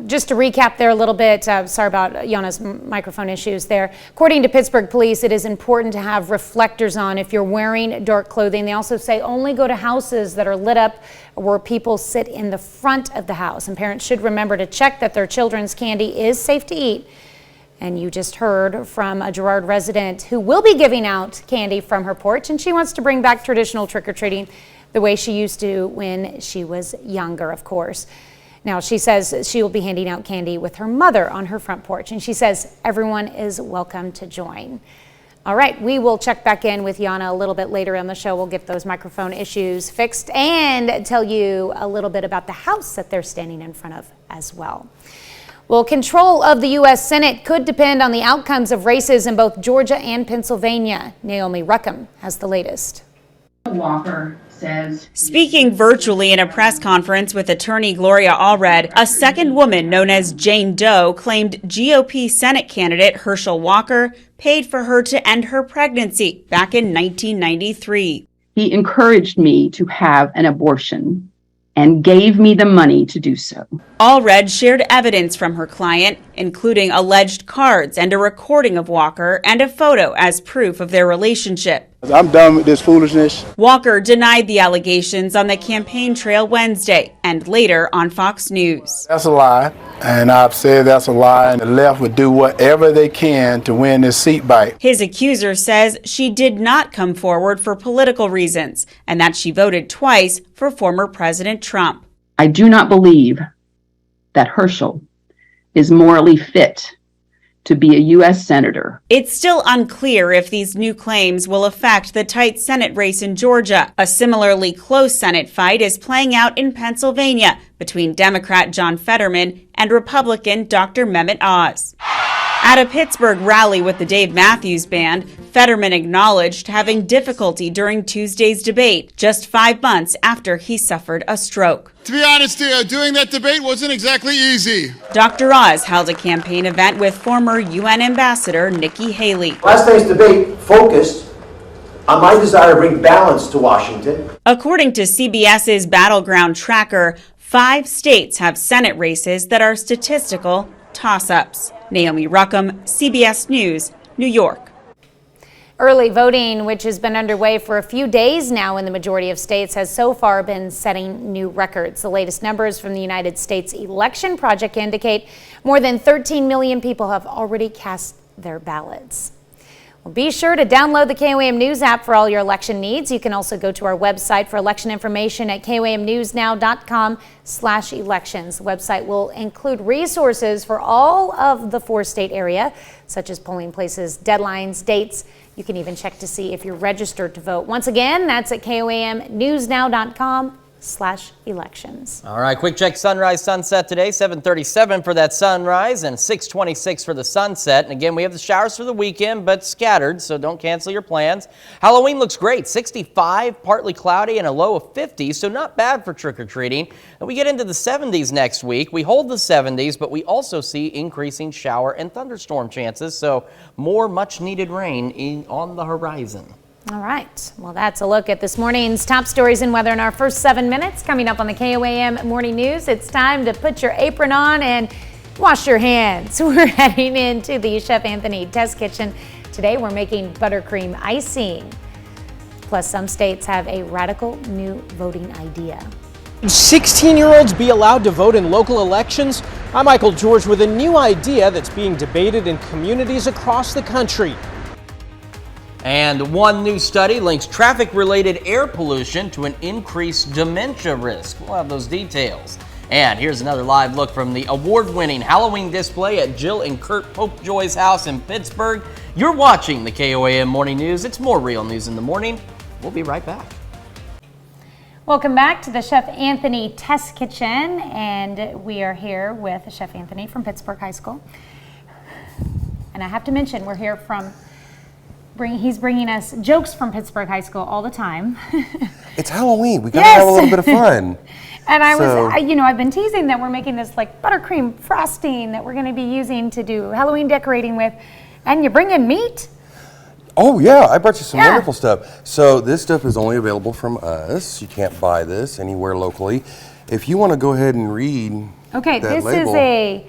Just to recap there a little bit, sorry about Yana's microphone issues there. According to Pittsburgh police, it is important to have reflectors on if you're wearing dark clothing. They also say only go to houses that are lit up where people sit in the front of the house. And parents should remember to check that their children's candy is safe to eat. And you just heard from a Girard resident who will be giving out candy from her porch, and she wants to bring back traditional trick-or-treating the way she used to when she was younger, of course. Now, she says she will be handing out candy with her mother on her front porch, and she says everyone is welcome to join. All right, we will check back in with Yana a little bit later on the show. We'll get those microphone issues fixed and tell you a little bit about the house that they're standing in front of as well. Well, control of the U.S. Senate could depend on the outcomes of races in both Georgia and Pennsylvania. Naomi Ruckham has the latest. Walker says. Speaking virtually in a press conference with attorney Gloria Allred, a second woman known as Jane Doe claimed GOP Senate candidate Herschel Walker paid for her to end her pregnancy back in 1993. He encouraged me to have an abortion and gave me the money to do so. Allred shared evidence from her client, including alleged cards and a recording of Walker and a photo as proof of their relationship. I'm done with this foolishness. Walker denied the allegations on the campaign trail Wednesday and later on Fox News. That's a lie, and I've said that's a lie, and the left would do whatever they can to win this seat bite. His accuser says she did not come forward for political reasons and that she voted twice for former President Trump. I do not believe that Herschel is morally fit to be a U.S. Senator. It's still unclear if these new claims will affect the tight Senate race in Georgia. A similarly close Senate fight is playing out in Pennsylvania between Democrat John Fetterman and Republican Dr. Mehmet Oz. At a Pittsburgh rally with the Dave Matthews Band, Fetterman acknowledged having difficulty during Tuesday's debate, just 5 months after he suffered a stroke. To be honest, doing that debate wasn't exactly easy. Dr. Oz held a campaign event with former UN Ambassador Nikki Haley. Last night's debate focused on my desire to bring balance to Washington. According to CBS's Battleground Tracker, 5 states have Senate races that are statistical toss-ups. Naomi Ruckham, CBS News, New York. Early voting, which has been underway for a few days now in the majority of states, has so far been setting new records. The latest numbers from the United States Election Project indicate more than 13 million people have already cast their ballots. Well, be sure to download the KOAM News app for all your election needs. You can also go to our website for election information at koamnewsnow.com/elections. The website will include resources for all of the 4-state area, such as polling places, deadlines, dates. You can even check to see if you're registered to vote. Once again, that's at koamnewsnow.com/elections. All right, quick check sunrise sunset today, 7:37 for that sunrise and 6:26 for the sunset. And again, we have the showers for the weekend, but scattered, so don't cancel your plans. Halloween looks great, 65, partly cloudy and a low of 50, so not bad for trick-or-treating. And we get into the 70s next week. We hold the 70s, but we also see increasing shower and thunderstorm chances, so more much-needed rain on the horizon. All right. Well, that's a look at this morning's top stories and weather in our first 7 minutes. Coming up on the KOAM Morning News, it's time to put your apron on and wash your hands. We're heading into the Chef Anthony Test Kitchen. Today, we're making buttercream icing. Plus, some states have a radical new voting idea. 16-year-olds be allowed to vote in local elections? I'm Michael George with a new idea that's being debated in communities across the country. And one new study links traffic-related air pollution to an increased dementia risk. We'll have those details. And here's another live look from the award-winning Halloween display at Jill and Kurt Popejoy's house in Pittsburgh. You're watching the KOAM Morning News. It's more real news in the morning. We'll be right back. Welcome back to the Chef Anthony Test Kitchen, and we are here with Chef Anthony from Pittsburgh High School. And I have to mention, we're here from he's bringing us jokes from Pittsburgh High School all the time. It's Halloween. We gotta have a little bit of fun. And I've been teasing that we're making this like buttercream frosting that we're going to be using to do Halloween decorating with. And you bring in meat? Oh yeah, I brought you some wonderful stuff. So this stuff is only available from us. You can't buy this anywhere locally. If you want to go ahead and read this label. Is a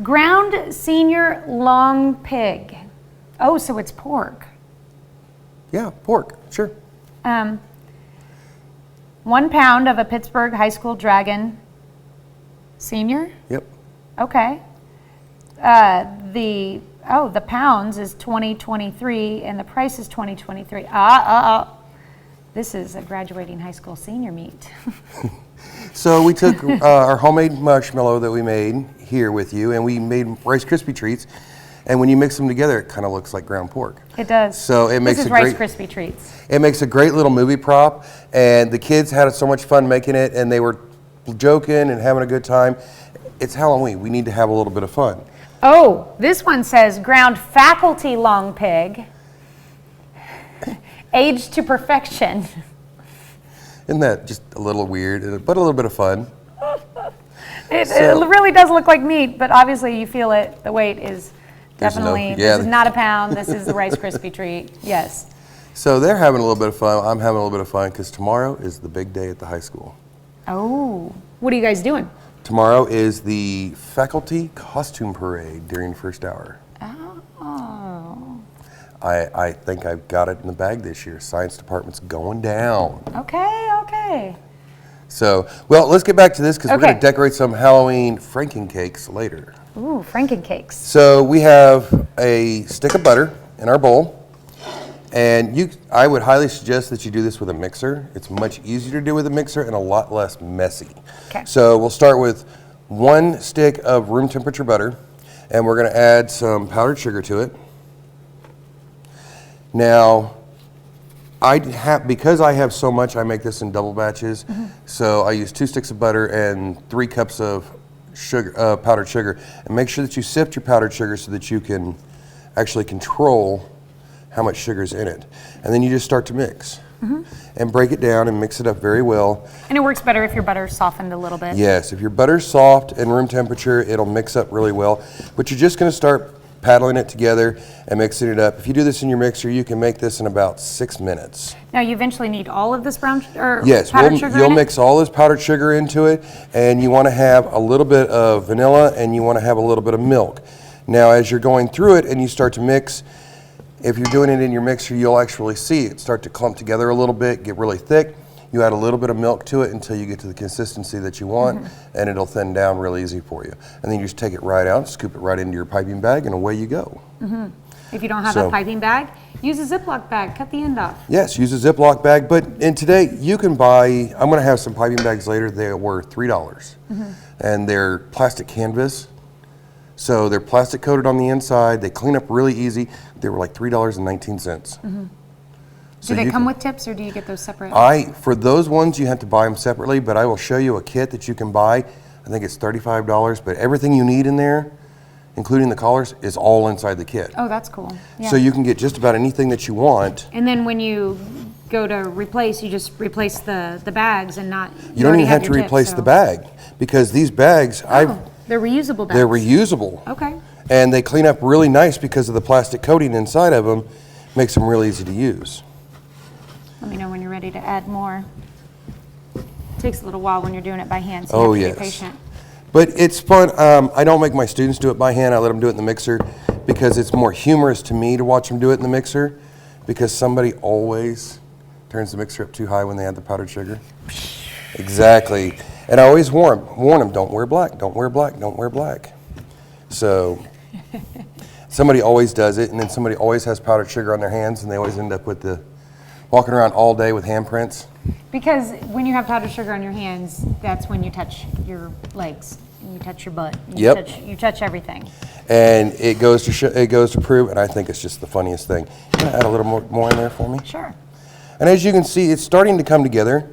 ground senior long pig. Oh, so it's pork. Yeah, pork, sure. 1 pound of a Pittsburgh High School Dragon Senior? Yep. Okay. The pounds is 2023 and the price is 2023. This is a graduating high school senior meat. So we took our homemade marshmallow that we made here with you, and we made Rice Krispie treats. And when you mix them together, it kind of looks like ground pork. It does. So it makes this is Rice Krispie treats. It makes a great little movie prop, and the kids had so much fun making it, and they were joking and having a good time. It's Halloween. We need to have a little bit of fun. Oh, this one says ground faculty long pig, aged to perfection. Isn't that just a little weird, but a little bit of fun? It really does look like meat, but obviously you feel it. The weight is definitely, this is not a pound. This is the Rice Krispie treat. Yes. So they're having a little bit of fun. I'm having a little bit of fun because tomorrow is the big day at the high school. Oh, what are you guys doing? Tomorrow is the faculty costume parade during first hour. Oh. I think I've got it in the bag this year. Science department's going down. Okay. So, well, let's get back to this because we're going to decorate some Halloween frankencakes later. Ooh, frankencakes. So we have a stick of butter in our bowl. And I would highly suggest that you do this with a mixer. It's much easier to do with a mixer and a lot less messy. Okay. So we'll start with 1 stick of room temperature butter, and we're going to add some powdered sugar to it. Now, because I have so much, I make this in double batches. Mm-hmm. So I use 2 sticks of butter and 3 cups of sugar, powdered sugar. And make sure that you sift your powdered sugar so that you can actually control how much sugar's in it. And then you just start to mix. Mm-hmm. And break it down and mix it up very well. And it works better if your butter's softened a little bit. Yes, if your butter's soft and room temperature, it'll mix up really well. But you're just going to start paddling it together and mixing it up. If you do this in your mixer, you can make this in about 6 minutes. Now you eventually need all of this powdered sugar you'll mix all this powdered sugar into it, and you want to have a little bit of vanilla and you want to have a little bit of milk. Now as you're going through it and you start to mix, if you're doing it in your mixer, you'll actually see it start to clump together a little bit, get really thick. You add a little bit of milk to it until you get to the consistency that you want, and it'll thin down real easy for you. And then you just take it right out, scoop it right into your piping bag, and away you go. If you don't have a piping bag, use a Ziploc bag, cut the end off. Yes, use a Ziploc bag, but in today you can buy, I'm gonna have some piping bags later, they were $3. And they're plastic canvas. So they're plastic coated on the inside, they clean up really easy. They were like $3.19. Do they come with tips or do you get those separate? For those ones you have to buy them separately, but I will show you a kit that you can buy. I think it's $35, but everything you need in there, including the collars, is all inside the kit. Oh, that's cool. Yeah. So you can get just about anything that you want. And then when you go to replace, you just replace the bags and not. You don't even have to replace the bag because these bags, they're reusable bags. they're reusable. Okay. And they clean up really nice because of the plastic coating inside of them, makes them real easy to use. Let me know when you're ready to add more. It takes a little while when you're doing it by hand, so you have to be patient. But it's fun. I don't make my students do it by hand. I let them do it in the mixer because it's more humorous to me to watch them do it in the mixer because somebody always turns the mixer up too high when they add the powdered sugar. Exactly. And I always warn them, don't wear black, don't wear black, don't wear black. So somebody always does it, and then somebody always has powdered sugar on their hands, and they always end up with walking around all day with handprints. Because when you have powdered sugar on your hands, that's when you touch your legs, and you touch your butt, and you touch everything. And it goes to prove, and I think it's just the funniest thing. You want to add a little more in there for me? Sure. And as you can see, it's starting to come together.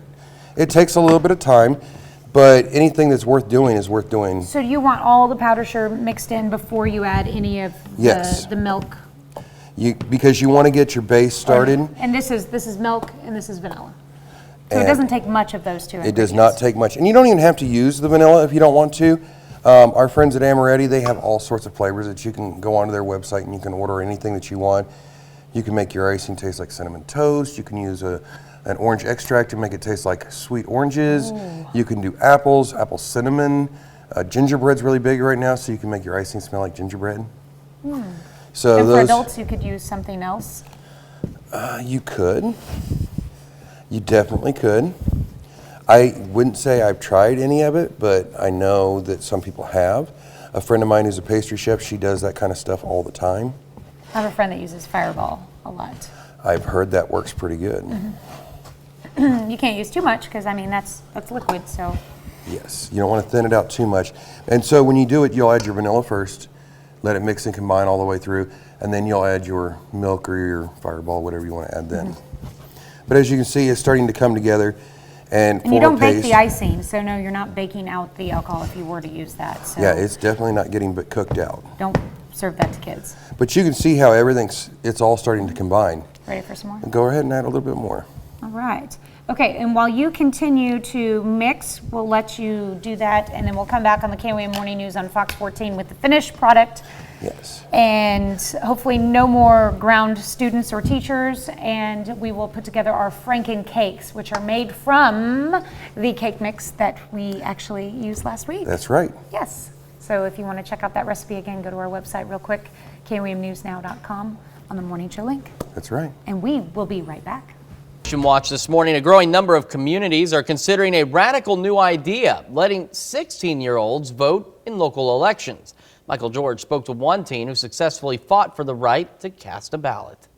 It takes a little bit of time, but anything that's worth doing is worth doing. So do you want all the powdered sugar mixed in before you add any of the milk? Because you want to get your base started. And this is milk and this is vanilla. So it doesn't take much of those two. It does not take much. And you don't even have to use the vanilla if you don't want to. Our friends at Amaretti, they have all sorts of flavors that you can go onto their website and you can order anything that you want. You can make your icing taste like cinnamon toast. You can use an orange extract to make it taste like sweet oranges. Ooh. You can do apples, apple cinnamon. Gingerbread's really big right now, so you can make your icing smell like gingerbread. So and for adults, you could use something else? You could. You definitely could. I wouldn't say I've tried any of it, but I know that some people have. A friend of mine who's a pastry chef, she does that kind of stuff all the time. I have a friend that uses Fireball a lot. I've heard that works pretty good. You can't use too much because, I mean, that's liquid, so. Yes, you don't want to thin it out too much. And so when you do it, you'll add your vanilla first, let it mix and combine all the way through, and then you'll add your milk or your Fireball, whatever you want to add then. But as you can see, it's starting to come together. And you don't bake the icing, so no, you're not baking out the alcohol if you were to use that. So yeah, it's definitely not getting cooked out. Don't serve that to kids. But you can see how it's all starting to combine. Ready for some more? And go ahead and add a little bit more. All right. Okay, and while you continue to mix, we'll let you do that, and then we'll come back on the KOAM Morning News on Fox 14 with the finished product. Yes. And hopefully no more ground students or teachers, and we will put together our Franken cakes, which are made from the cake mix that we actually used last week. That's right. Yes. So if you want to check out that recipe again, go to our website real quick, KOAMnewsnow.com on the Morning Show link. That's right. And we will be right back. Watch this morning, a growing number of communities are considering a radical new idea, letting 16-year-olds vote in local elections. Michael George spoke to one teen who successfully fought for the right to cast a ballot.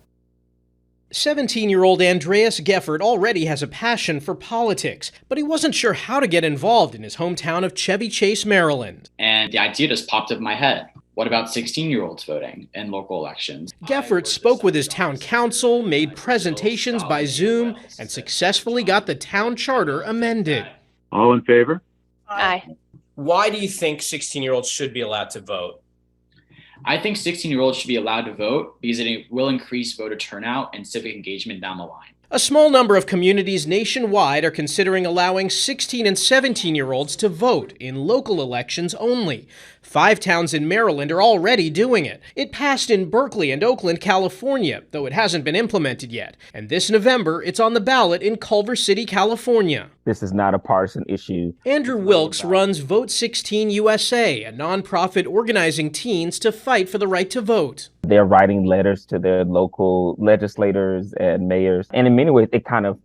17-year-old Andreas Geffert already has a passion for politics, but he wasn't sure how to get involved in his hometown of Chevy Chase, Maryland. And the idea just popped up in my head. What about 16-year-olds voting in local elections? Geffert spoke with his town council, made presentations by Zoom, and successfully got the town charter amended. All in favor? Aye. Why do you think 16-year-olds should be allowed to vote? I think 16-year-olds should be allowed to vote because it will increase voter turnout and civic engagement down the line. A small number of communities nationwide are considering allowing 16 and 17-year-olds to vote in local elections only. 5 towns in Maryland are already doing it. It passed in Berkeley and Oakland, California, though it hasn't been implemented yet. And this November, it's on the ballot in Culver City, California. This is not a partisan issue. Andrew Wilkes runs Vote 16 USA, a nonprofit organizing teens to fight for the right to vote. They're writing letters to their local legislators and mayors. And in many ways, it kind of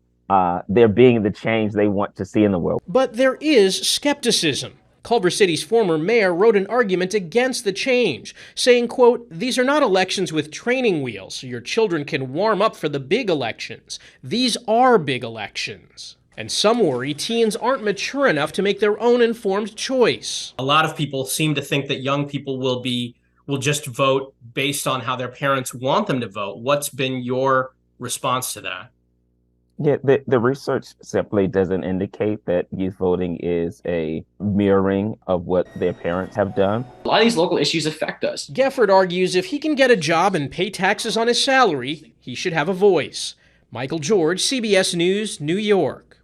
they're being the change they want to see in the world. But there is skepticism. Culver City's former mayor wrote an argument against the change, saying, quote, "These are not elections with training wheels, so your children can warm up for the big elections. These are big elections." And some worry teens aren't mature enough to make their own informed choice. A lot of people seem to think that young people will just vote based on how their parents want them to vote. What's been your response to that? Yeah, the research simply doesn't indicate that youth voting is a mirroring of what their parents have done. A lot of these local issues affect us. Gefford argues if he can get a job and pay taxes on his salary, he should have a voice. Michael George, CBS News, New York.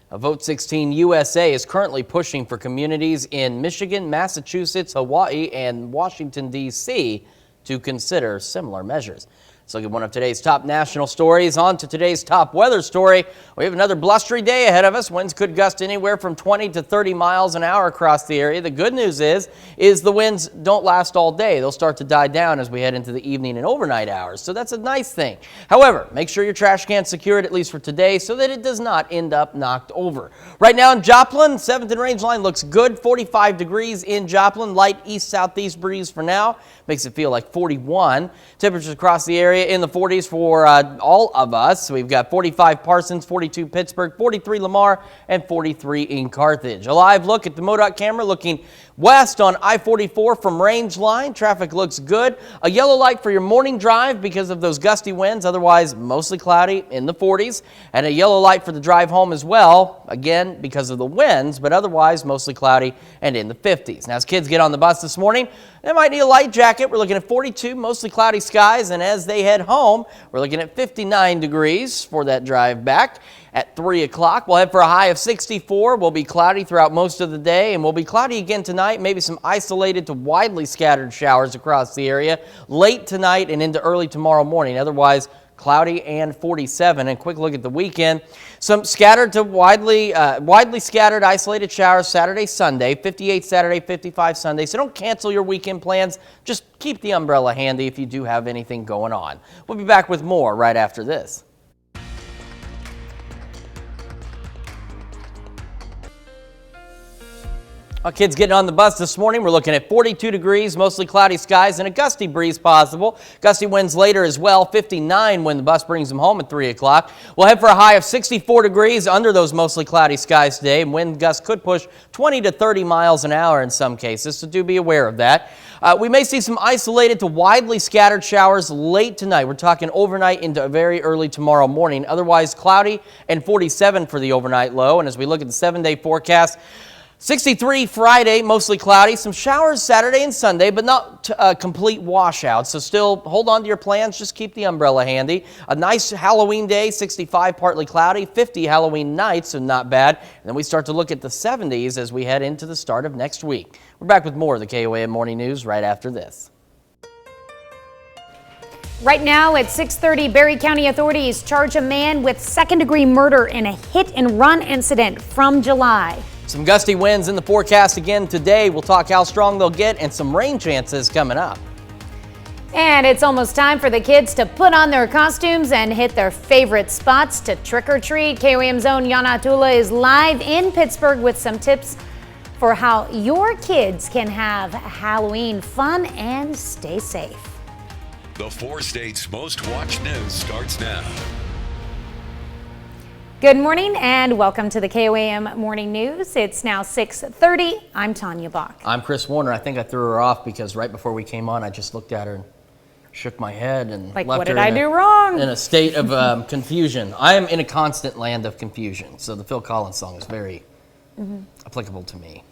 A Vote 16 USA is currently pushing for communities in Michigan, Massachusetts, Hawaii, and Washington, D.C. to consider similar measures. Let's look at one of today's top national stories. On to today's top weather story. We have another blustery day ahead of us. Winds could gust anywhere from 20 to 30 miles an hour across the area. The good news is the winds don't last all day. They'll start to die down as we head into the evening and overnight hours. So that's a nice thing. However, make sure your trash can's secured at least for today so that it does not end up knocked over. Right now in Joplin, 7th and range line looks good. 45 degrees in Joplin. Light east-southeast breeze for now. Makes it feel like 41. Temperatures across the area in the 40s for all of us. We've got 45 Parsons, 42 Pittsburgh, 43 Lamar, and 43 in Carthage. A live look at the MoDOT camera looking west on I-44 from range line. Traffic looks good. A yellow light for your morning drive because of those gusty winds. Otherwise, mostly cloudy in the 40s. And a yellow light for the drive home as well. Again, because of the winds, but otherwise mostly cloudy and in the 50s. Now, as kids get on the bus this morning, they might need a light jacket. We're looking at 42, mostly cloudy skies. And as they head home, we're looking at 59 degrees for that drive back. At 3 o'clock, we'll head for a high of 64. We'll be cloudy throughout most of the day, and we'll be cloudy again tonight. Maybe some isolated to widely scattered showers across the area late tonight and into early tomorrow morning. Otherwise, cloudy and 47. And quick look at the weekend. Some scattered to widely scattered isolated showers Saturday, Sunday, 58 Saturday, 55 Sunday. So don't cancel your weekend plans. Just keep the umbrella handy if you do have anything going on. We'll be back with more right after this. Our kids getting on the bus this morning. We're looking at 42 degrees, mostly cloudy skies, and a gusty breeze possible. Gusty winds later as well, 59 when the bus brings them home at 3 o'clock. We'll head for a high of 64 degrees under those mostly cloudy skies today. Wind gusts could push 20 to 30 miles an hour in some cases, so do be aware of that. We may see some isolated to widely scattered showers late tonight. We're talking overnight into very early tomorrow morning. Otherwise cloudy and 47 for the overnight low. And as we look at the 7-day forecast, 63 Friday, mostly cloudy. Some showers Saturday and Sunday, but not a complete washout. So still hold on to your plans. Just keep the umbrella handy. A nice Halloween day, 65 partly cloudy, 50 Halloween night, so not bad. And then we start to look at the 70s as we head into the start of next week. We're back with more of the KOAM Morning News right after this. Right now at 6:30, Berry County authorities charge a man with second-degree murder in a hit-and-run incident from July. Some gusty winds in the forecast again today. We'll talk how strong they'll get and some rain chances coming up. And it's almost time for the kids to put on their costumes and hit their favorite spots to trick or treat. KOAM's own Yana Tula is live in Pittsburgh with some tips for how your kids can have Halloween fun and stay safe. The 4 states' most watched news starts now. Good morning and welcome to the KOAM Morning News. It's now 6:30. I'm Tanya Bach. I'm Chris Warner. I think I threw her off because right before we came on, I just looked at her and shook my head and like, left what her did I do wrong? In a state of confusion. I am in a constant land of confusion. So the Phil Collins song is very applicable to me.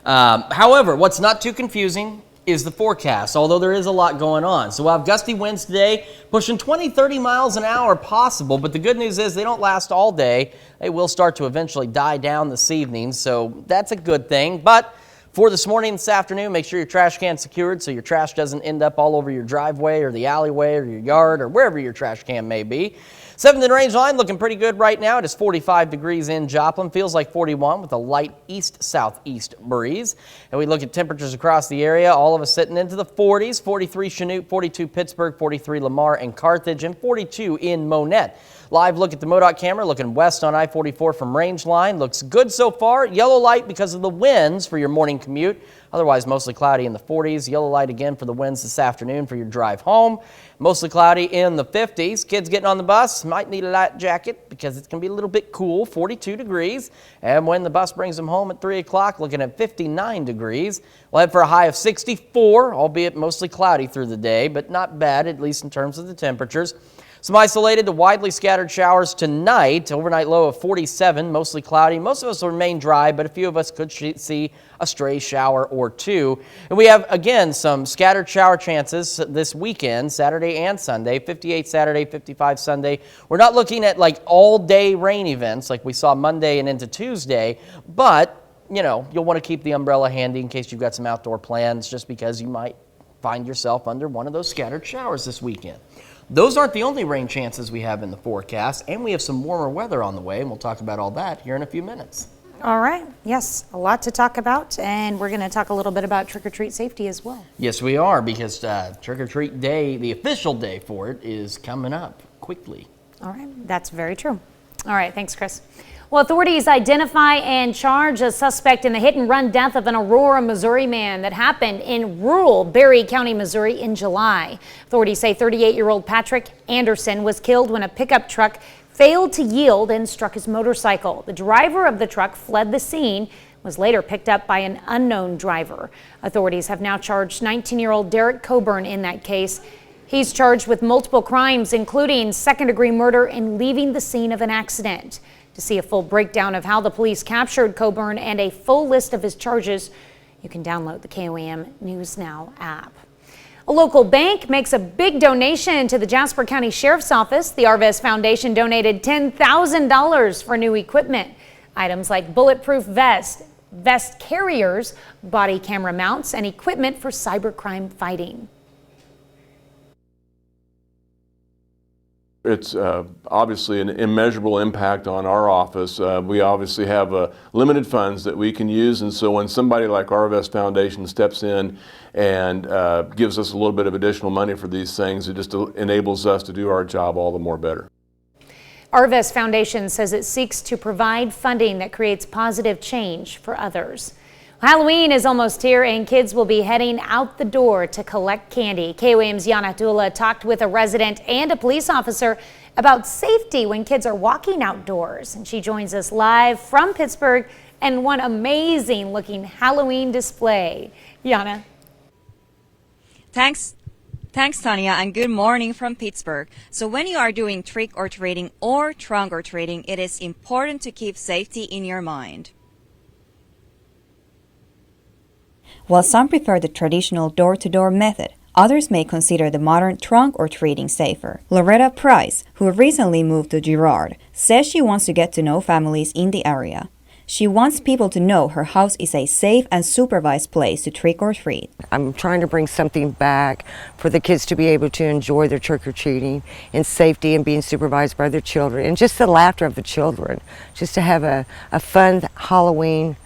However, what's not too confusing is the forecast, although there is a lot going on. So we'll have gusty winds today, pushing 20, 30 miles an hour possible, but the good news is they don't last all day. They will start to eventually die down this evening, so that's a good thing. But for this morning, this afternoon, make sure your trash can's secured so your trash doesn't end up all over your driveway or the alleyway or your yard or wherever your trash can may be. 7th and range line looking pretty good right now. It is 45 degrees in Joplin. Feels like 41 with a light east-southeast breeze. And we look at temperatures across the area. All of us sitting into the 40s. 43 Chanute, 42 Pittsburgh, 43 Lamar and Carthage, and 42 in Monette. Live look at the MoDOT camera looking west on I-44 from Rangeline. Looks good so far. Yellow light because of the winds for your morning commute. Otherwise, mostly cloudy in the 40s. Yellow light again for the winds this afternoon for your drive home. Mostly cloudy in the 50s. Kids getting on the bus might need a light jacket because it's going to be a little bit cool, 42 degrees. And when the bus brings them home at 3 o'clock, looking at 59 degrees. We'll head for a high of 64, albeit mostly cloudy through the day, but not bad, at least in terms of the temperatures. Some isolated to widely scattered showers tonight. Overnight low of 47, mostly cloudy. Most of us will remain dry, but a few of us could see a stray shower or two. And we have, again, some scattered shower chances this weekend, Saturday and Sunday. 58 Saturday, 55 Sunday. We're not looking at like all-day rain events like we saw Monday and into Tuesday, but, you know, you'll want to keep the umbrella handy in case you've got some outdoor plans, just because you might find yourself under one of those scattered showers this weekend. Those aren't the only rain chances we have in the forecast, and we have some warmer weather on the way, and we'll talk about all that here in a few minutes. All right. Yes, a lot to talk about, and we're going to talk a little bit about trick-or-treat safety as well. Yes, we are, because Trick-or-Treat Day, the official day for it, is coming up quickly. All right. That's very true. All right. Thanks, Chris. Well, authorities identify and charge a suspect in the hit-and-run death of an Aurora, Missouri man that happened in rural Berry County, Missouri in July. Authorities say 38-year-old Patrick Anderson was killed when a pickup truck failed to yield and struck his motorcycle. The driver of the truck fled the scene, was later picked up by an unknown driver. Authorities have now charged 19-year-old Derek Coburn in that case. He's charged with multiple crimes, including second-degree murder and leaving the scene of an accident. To see a full breakdown of how the police captured Coburn and a full list of his charges, you can download the KOAM News Now app. A local bank makes a big donation to the Jasper County Sheriff's Office. The Arvest Foundation donated $10,000 for new equipment. Items like bulletproof vest carriers, body camera mounts, and equipment for cybercrime fighting. It's obviously an immeasurable impact on our office. We obviously have limited funds that we can use, and so when somebody like Arvest Foundation steps in and gives us a little bit of additional money for these things, it just enables us to do our job all the more better. Arvest Foundation says it seeks to provide funding that creates positive change for others. Halloween is almost here, and kids will be heading out the door to collect candy. KOAM's Yana Dula talked with a resident and a police officer about safety when kids are walking outdoors. And she joins us live from Pittsburgh and one amazing looking Halloween display. Yana. Thanks, Tanya, and good morning from Pittsburgh. So when you are doing trick-or-treating or trunk-or-treating, it is important to keep safety in your mind. While some prefer the traditional door-to-door method, others may consider the modern trunk-or-treating safer. Loretta Price, who recently moved to Girard, says she wants to get to know families in the area. She wants people to know her house is a safe and supervised place to trick-or-treat. I'm trying to bring something back for the kids to be able to enjoy their trick-or-treating in safety and being supervised by their children, and just the laughter of the children, just to have a fun Halloween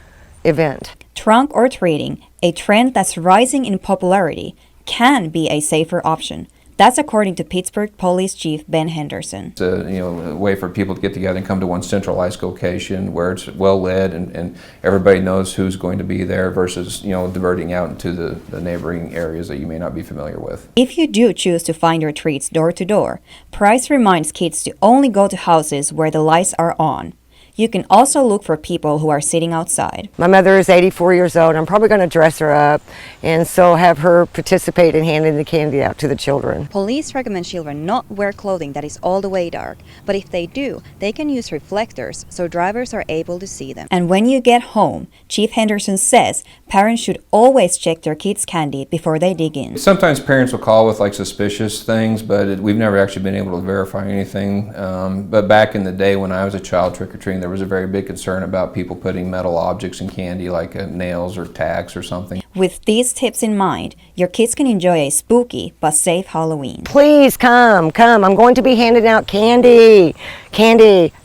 event. Trunk-or-treating, a trend that's rising in popularity, can be a safer option. That's according to Pittsburgh Police Chief Ben Henderson. It's a way for people to get together and come to one centralized location where it's well lit and everybody knows who's going to be there versus diverting out into the neighboring areas that you may not be familiar with. If you do choose to find your treats door to door, Price reminds kids to only go to houses where the lights are on. You can also look for people who are sitting outside. My mother is 84 years old. I'm probably going to dress her up and so have her participate in handing the candy out to the children. Police recommend children not wear clothing that is all the way dark, but if they do, they can use reflectors so drivers are able to see them. And when you get home, Chief Henderson says parents should always check their kids' candy before they dig in. Sometimes parents will call with suspicious things, but we've never actually been able to verify anything. But back in the day when I was a child trick-or-treating, there was a very big concern about people putting metal objects in candy like nails or tacks or something. With these tips in mind, your kids can enjoy a spooky but safe Halloween. Please come. I'm going to be handing out candy.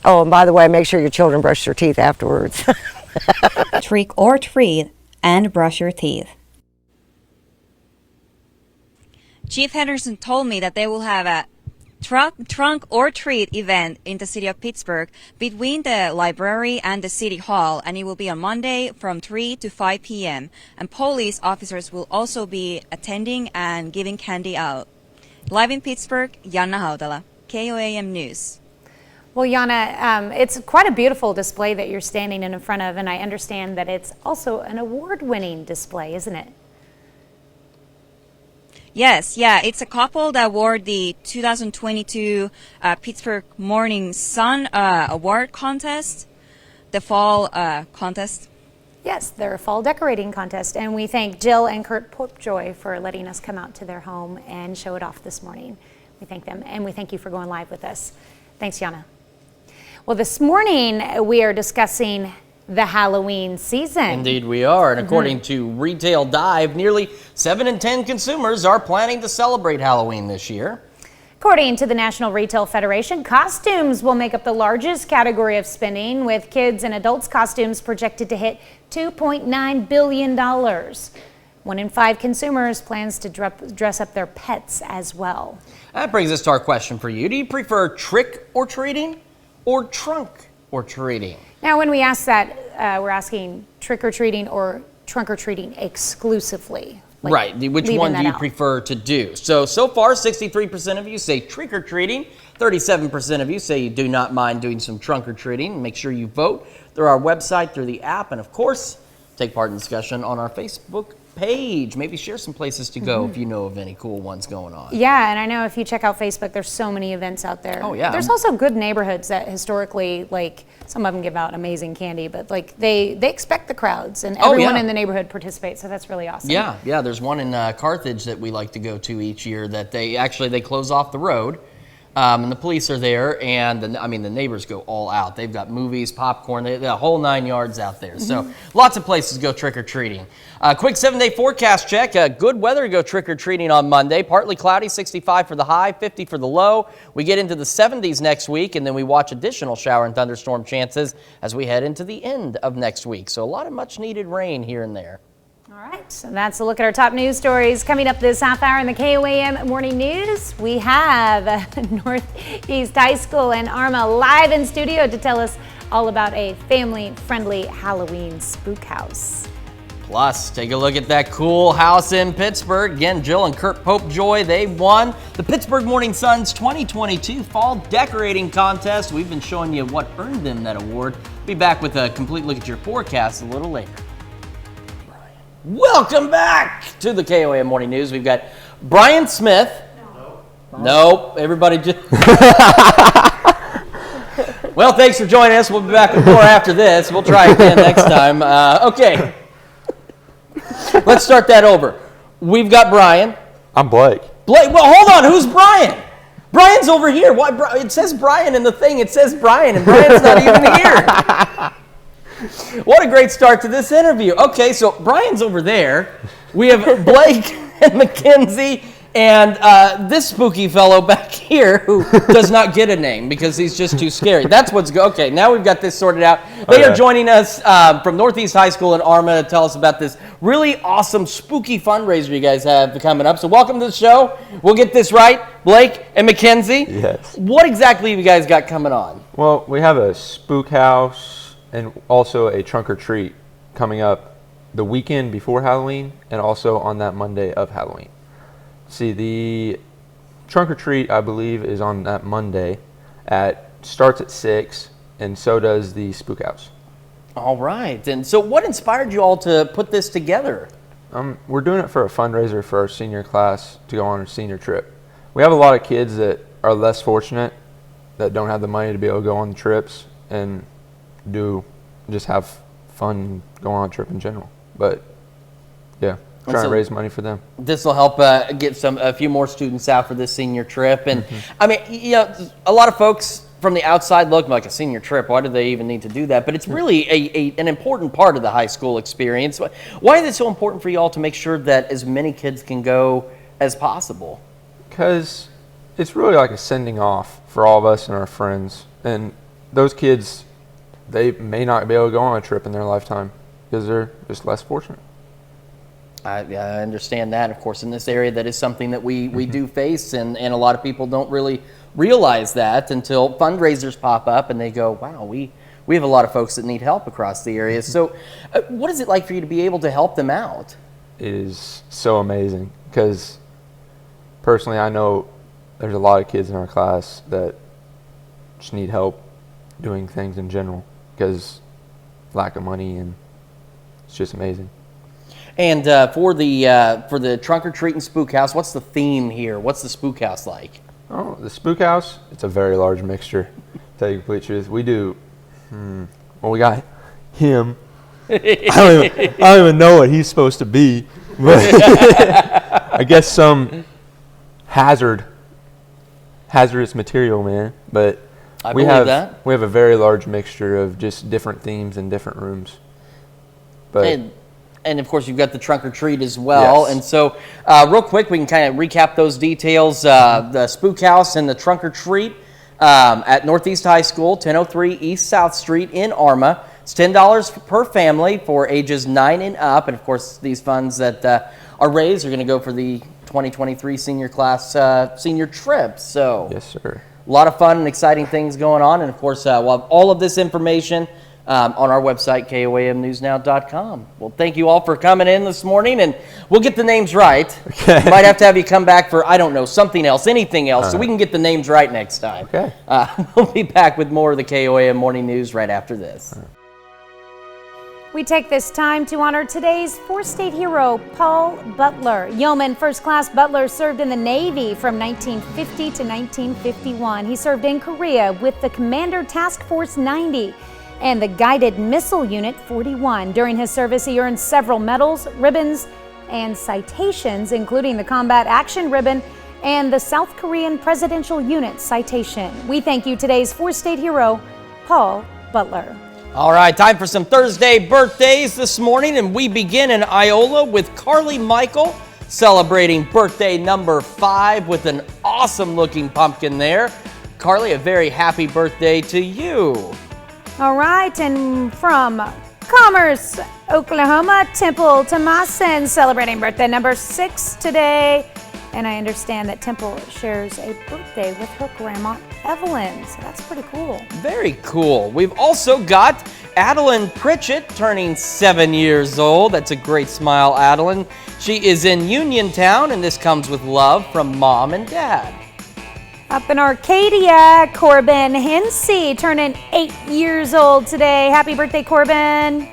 Oh, and by the way, make sure your children brush their teeth afterwards. Trick or treat and brush your teeth. Chief Henderson told me that they will have trunk or treat event in the city of Pittsburgh between the library and the city hall, and it will be on Monday from 3 to 5 p.m. And police officers will also be attending and giving candy out. Live in Pittsburgh, Janna Hautala, KOAM News. Well, Yana, it's quite a beautiful display that you're standing in front of, and I understand that it's also an award-winning display, isn't it? Yes, yeah, it's a couple that won the 2022 Pittsburgh Morning Sun Award Contest, the fall contest. Yes, their fall decorating contest, and we thank Jill and Kurt Popejoy for letting us come out to their home and show it off this morning. We thank them, and we thank you for going live with us. Thanks, Yana. Well, this morning we are discussing the Halloween season. Indeed we are, and according to Retail Dive, nearly 7 in 10 consumers are planning to celebrate Halloween this year. According to the National Retail Federation, costumes will make up the largest category of spending, with kids and adults costumes projected to hit $2.9 billion. 1 in 5 consumers plans to dress up their pets as well. That brings us to our question for you. Do you prefer trick or treating or trunk or treating? Now, when we ask that, we're asking trick or treating or trunk or treating exclusively. Like, right. Which one do you prefer to do? So far, 63% of you say trick or treating. 37% of you say you do not mind doing some trunk or treating. Make sure you vote through our website, through the app, and of course, take part in discussion on our Facebook page. Maybe share some places to go if you know of any cool ones going on. Yeah, and I know if you check out Facebook, there's so many events out there. Oh, yeah. There's also good neighborhoods that historically, like, some of them give out amazing candy, but like they expect the crowds, and everyone in the neighborhood participates, so that's really awesome. Yeah, there's one in Carthage that we like to go to each year that they close off the road. And the police are there, and the neighbors go all out. They've got movies, popcorn, the whole 9 yards out there. So lots of places to go trick-or-treating. Quick 7-day forecast check. Good weather to go trick-or-treating on Monday. Partly cloudy, 65 for the high, 50 for the low. We get into the 70s next week, and then we watch additional shower and thunderstorm chances as we head into the end of next week. So a lot of much-needed rain here and there. All right, so that's a look at our top news stories. Coming up this half hour in the KOAM Morning News, we have Northeast High School and Arma live in studio to tell us all about a family-friendly Halloween spook house. Plus, take a look at that cool house in Pittsburgh. Again, Jill and Kurt Popejoy, they won the Pittsburgh Morning Sun's 2022 Fall Decorating Contest. We've been showing you what earned them that award. Be back with a complete look at your forecast a little later. Welcome back to the KOAM Morning News. We've got Brian Smith. Nope. Everybody just... Well, thanks for joining us. We'll be back with more after this. We'll try again next time. Okay. Let's start that over. We've got Brian. I'm Blake. Blake, well, hold on. Who's Brian? Brian's over here. Why? It says Brian in the thing. It says Brian, and Brian's not even here. What a great start to this interview. Okay, so Brian's over there. We have Blake and Mackenzie and this spooky fellow back here who does not get a name because he's just too scary. That's what's okay. Now we've got this sorted out. They are joining us from Northeast High School in Arma to tell us about this really awesome spooky fundraiser you guys have coming up. So welcome to the show. We'll get this right, Blake and Mackenzie. Yes. What exactly have you guys got coming on? Well, we have a spook house and also a trunk or treat coming up the weekend before Halloween and also on that Monday of Halloween. See, the trunk or treat, I believe, is on that Monday. Starts at 6, and so does the spook house. All right. And so what inspired you all to put this together? We're doing it for a fundraiser for our senior class to go on a senior trip. We have a lot of kids that are less fortunate, that don't have the money to be able to go on the trips and just have fun going on a trip in general. But yeah, trying to raise money for them. This will help get a few more students out for this senior trip. And I mean, a lot of folks from the outside look like a senior trip. Why do they even need to do that? But it's really an important part of the high school experience. Why is it so important for you all to make sure that as many kids can go as possible? Because it's really like a sending off for all of us and our friends. And those kids, they may not be able to go on a trip in their lifetime because they're just less fortunate. I understand that. Of course, in this area, that is something that we do face, and a lot of people don't really realize that until fundraisers pop up and they go, wow, we have a lot of folks that need help across the area. So what is it like for you to be able to help them out? It is so amazing because personally I know there's a lot of kids in our class that just need help doing things in general because lack of money, and it's just amazing. And for the trunk or treat and spook house, what's the theme here? What's the spook house like? Oh, the spook house, it's a very large mixture, to tell you the complete truth. We do, well, we got him. I don't even know what he's supposed to be. But I guess some hazardous material, man. But we have a very large mixture of just different themes in different rooms. But and of course, you've got the trunk or treat as well. Yes. And so, real quick, we can kind of recap those details. The spook house and the trunk or treat at Northeast High School, 1003 East South Street in Arma. It's $10 per family for ages 9 and up. And of course, these funds that are raised are going to go for the 2023 senior class senior trip. So, yes, sir. A lot of fun and exciting things going on. And of course, we'll have all of this information on our website, KOAMnewsnow.com. Well, thank you all for coming in this morning, and we'll get the names right. Okay. Might have to have you come back for, I don't know, something else, anything else, so we can get the names right next time. Okay. We'll be back with more of the KOAM Morning News right after this. We take this time to honor today's four-state hero, Paul Butler. Yeoman First Class Butler served in the Navy from 1950 to 1951. He served in Korea with the Commander Task Force 90 and the Guided Missile Unit 41. During his service, he earned several medals, ribbons, and citations, including the Combat Action Ribbon and the South Korean Presidential Unit Citation. We thank you today's four-state hero, Paul Butler. All right, time for some Thursday birthdays this morning, and we begin in Iola with Carly Michael, celebrating birthday number 5 with an awesome-looking pumpkin there. Carly, a very happy birthday to you. All right, and from Commerce, Oklahoma, Temple Tomasin, celebrating birthday number 6 today. And I understand that Temple shares a birthday with her grandma, Evelyn, so that's pretty cool. Very cool. We've also got Adeline Pritchett turning 7 years old. That's a great smile, Adeline. She is in Uniontown, and this comes with love from Mom and Dad. Up in Arcadia, Corbin Hensey turning 8 years old today. Happy birthday, Corbin.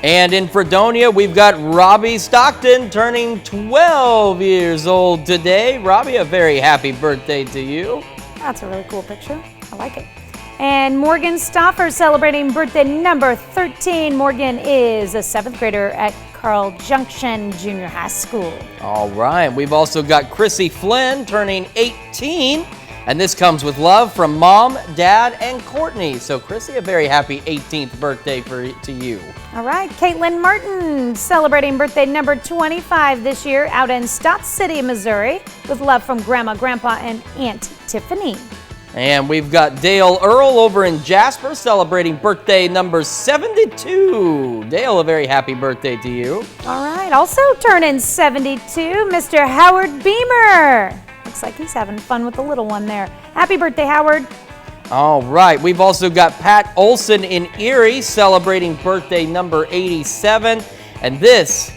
And in Fredonia, we've got Robbie Stockton turning 12 years old today. Robbie, a very happy birthday to you. That's a really cool picture. I like it. And Morgan Stoffer celebrating birthday number 13. Morgan is a 7th grader at Carl Junction Junior High School. All right. We've also got Chrissy Flynn turning 18. And this comes with love from Mom, Dad, and Courtney. So, Chrissy, a very happy 18th birthday to you. All right, Caitlin Martin celebrating birthday number 25 this year out in Stott City, Missouri, with love from Grandma, Grandpa, and Aunt Tiffany. And we've got Dale Earl over in Jasper celebrating birthday number 72. Dale, a very happy birthday to you. All right, also turning 72, Mr. Howard Beamer. Looks like he's having fun with the little one there. Happy birthday, Howard. All right, we've also got Pat Olson in Erie celebrating birthday number 87. And this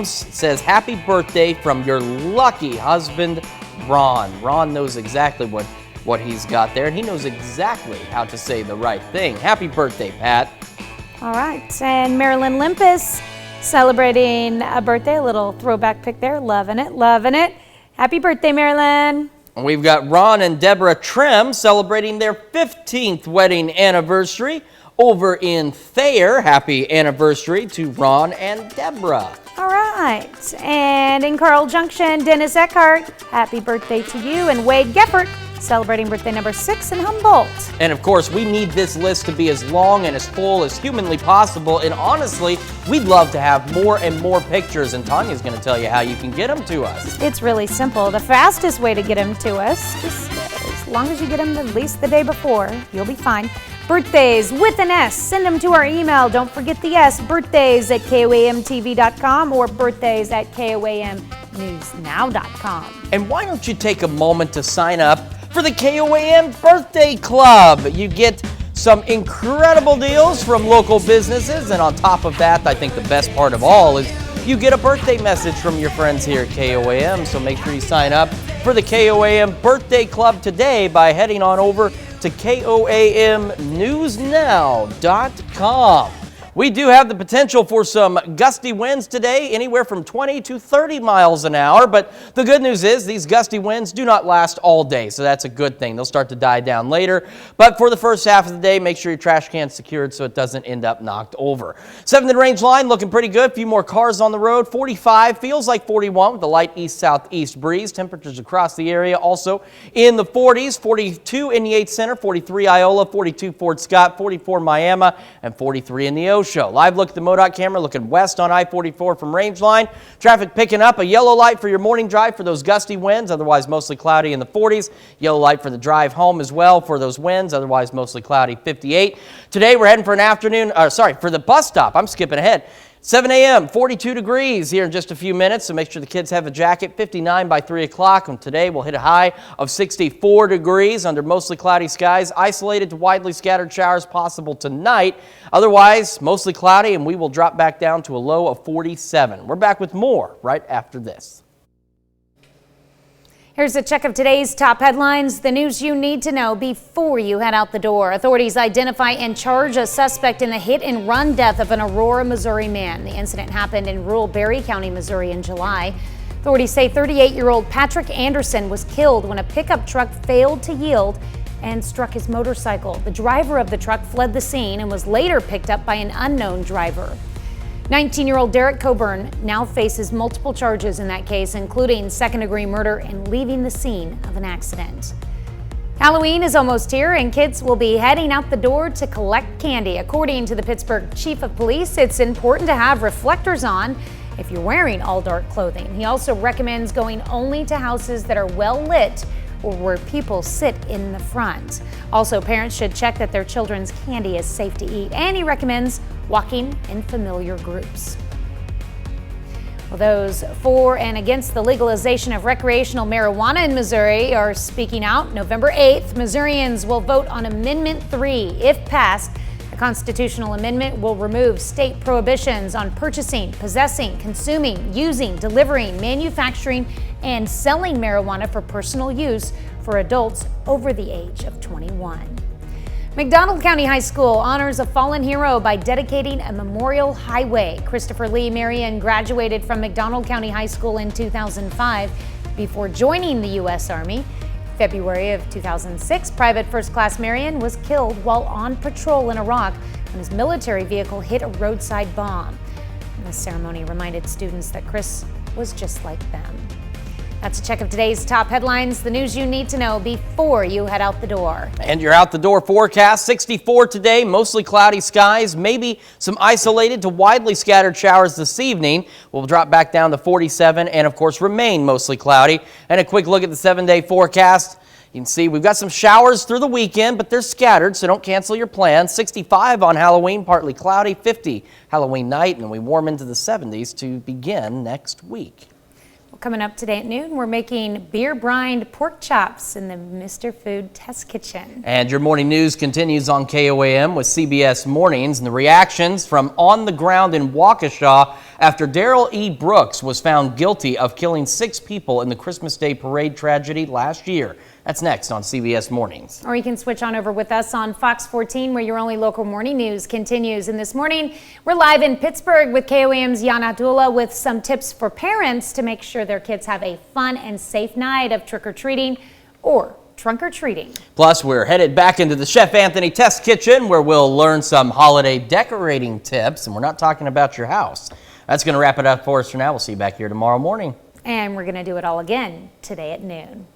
says happy birthday from your lucky husband, Ron. Ron knows exactly what he's got there, and he knows exactly how to say the right thing. Happy birthday, Pat. All right, and Marilyn Limpus celebrating a birthday, a little throwback pic there. Loving it, loving it. Happy birthday, Marilyn. And we've got Ron and Deborah Trim celebrating their 15th wedding anniversary over in Thayer. Happy anniversary to Ron and Deborah. All right. And in Carl Junction, Dennis Eckhart, happy birthday to you. And Wade Geffert celebrating birthday number 6 in Humboldt. And of course, we need this list to be as long and as full as humanly possible. And honestly, we'd love to have more and more pictures. And Tanya's going to tell you how you can get them to us. It's really simple. The fastest way to get them to us, just as long as you get them at least the day before, you'll be fine. Birthdays with an S. Send them to our email. Don't forget the S. Birthdays@KOAMTV.com or birthdays@KOAMNewsNow.com. And why don't you take a moment to sign up for the KOAM Birthday Club? You get some incredible deals from local businesses, and on top of that, I think the best part of all is you get a birthday message from your friends here at KOAM. So make sure you sign up for the KOAM Birthday Club today by heading on over to KOAMNewsNow.com. We do have the potential for some gusty winds today, anywhere from 20 to 30 miles an hour. But the good news is these gusty winds do not last all day, so that's a good thing. They'll start to die down later. But for the first half of the day, make sure your trash can's secured so it doesn't end up knocked over. 7th range line looking pretty good. A few more cars on the road. 45 feels like 41 with a light east-southeast breeze. Temperatures across the area also in the 40s. 42 in the 8th Center, 43 Iola, 42 Fort Scott, 44 Miami, and 43 in the Ocean. Live look at the MoDOT camera looking west on I-44 from Rangeline. Traffic picking up. A yellow light for your morning drive for those gusty winds, otherwise mostly cloudy in the 40s. Yellow light for the drive home as well for those winds, otherwise mostly cloudy, 58. Today we're heading for for the bus stop. I'm skipping ahead. 7 a.m., 42 degrees here in just a few minutes, so make sure the kids have a jacket. 59 by 3 o'clock, and today we'll hit a high of 64 degrees under mostly cloudy skies. Isolated to widely scattered showers possible tonight. Otherwise, mostly cloudy, and we will drop back down to a low of 47. We're back with more right after this. Here's a check of today's top headlines, the news you need to know before you head out the door. Authorities identify and charge a suspect in the hit-and-run death of an Aurora, Missouri man. The incident happened in rural Berry County, Missouri in July. Authorities say 38-year-old Patrick Anderson was killed when a pickup truck failed to yield and struck his motorcycle. The driver of the truck fled the scene and was later picked up by an unknown driver. 19-year-old Derek Coburn now faces multiple charges in that case, including second-degree murder and leaving the scene of an accident. Halloween is almost here, and kids will be heading out the door to collect candy. According to the Pittsburgh Chief of Police, it's important to have reflectors on if you're wearing all dark clothing. He also recommends going only to houses that are well lit or where people sit in the front. Also, parents should check that their children's candy is safe to eat, and he recommends walking in familiar groups. Well, those for and against the legalization of recreational marijuana in Missouri are speaking out. November 8th, Missourians will vote on Amendment 3. If passed, the constitutional amendment will remove state prohibitions on purchasing, possessing, consuming, using, delivering, manufacturing, and selling marijuana for personal use for adults over the age of 21. McDonald County High School honors a fallen hero by dedicating a memorial highway. Christopher Lee Marion graduated from McDonald County High School in 2005 before joining the U.S. Army. February of 2006, Private First Class Marion was killed while on patrol in Iraq when his military vehicle hit a roadside bomb. And the ceremony reminded students that Chris was just like them. That's a check of today's top headlines, the news you need to know before you head out the door. And your out the door forecast, 64 today, mostly cloudy skies, maybe some isolated to widely scattered showers this evening. We'll drop back down to 47 and of course remain mostly cloudy. And a quick look at the 7-day forecast. You can see we've got some showers through the weekend, but they're scattered, so don't cancel your plans. 65 on Halloween, partly cloudy, 50 Halloween night, and we warm into the 70s to begin next week. Coming up today at noon, we're making beer brined pork chops in the Mr. Food Test Kitchen. And your morning news continues on KOAM with CBS Mornings and the reactions from on the ground in Waukesha after Darrell E. Brooks was found guilty of killing 6 people in the Christmas Day parade tragedy last year. That's next on CBS Mornings. Or you can switch on over with us on Fox 14, where your only local morning news continues. And this morning, we're live in Pittsburgh with KOAM's Yana Abdullah with some tips for parents to make sure their kids have a fun and safe night of trick-or-treating or trunk-or-treating. Plus, we're headed back into the Chef Anthony Test Kitchen, where we'll learn some holiday decorating tips. And we're not talking about your house. That's going to wrap it up for us for now. We'll see you back here tomorrow morning. And we're going to do it all again today at noon.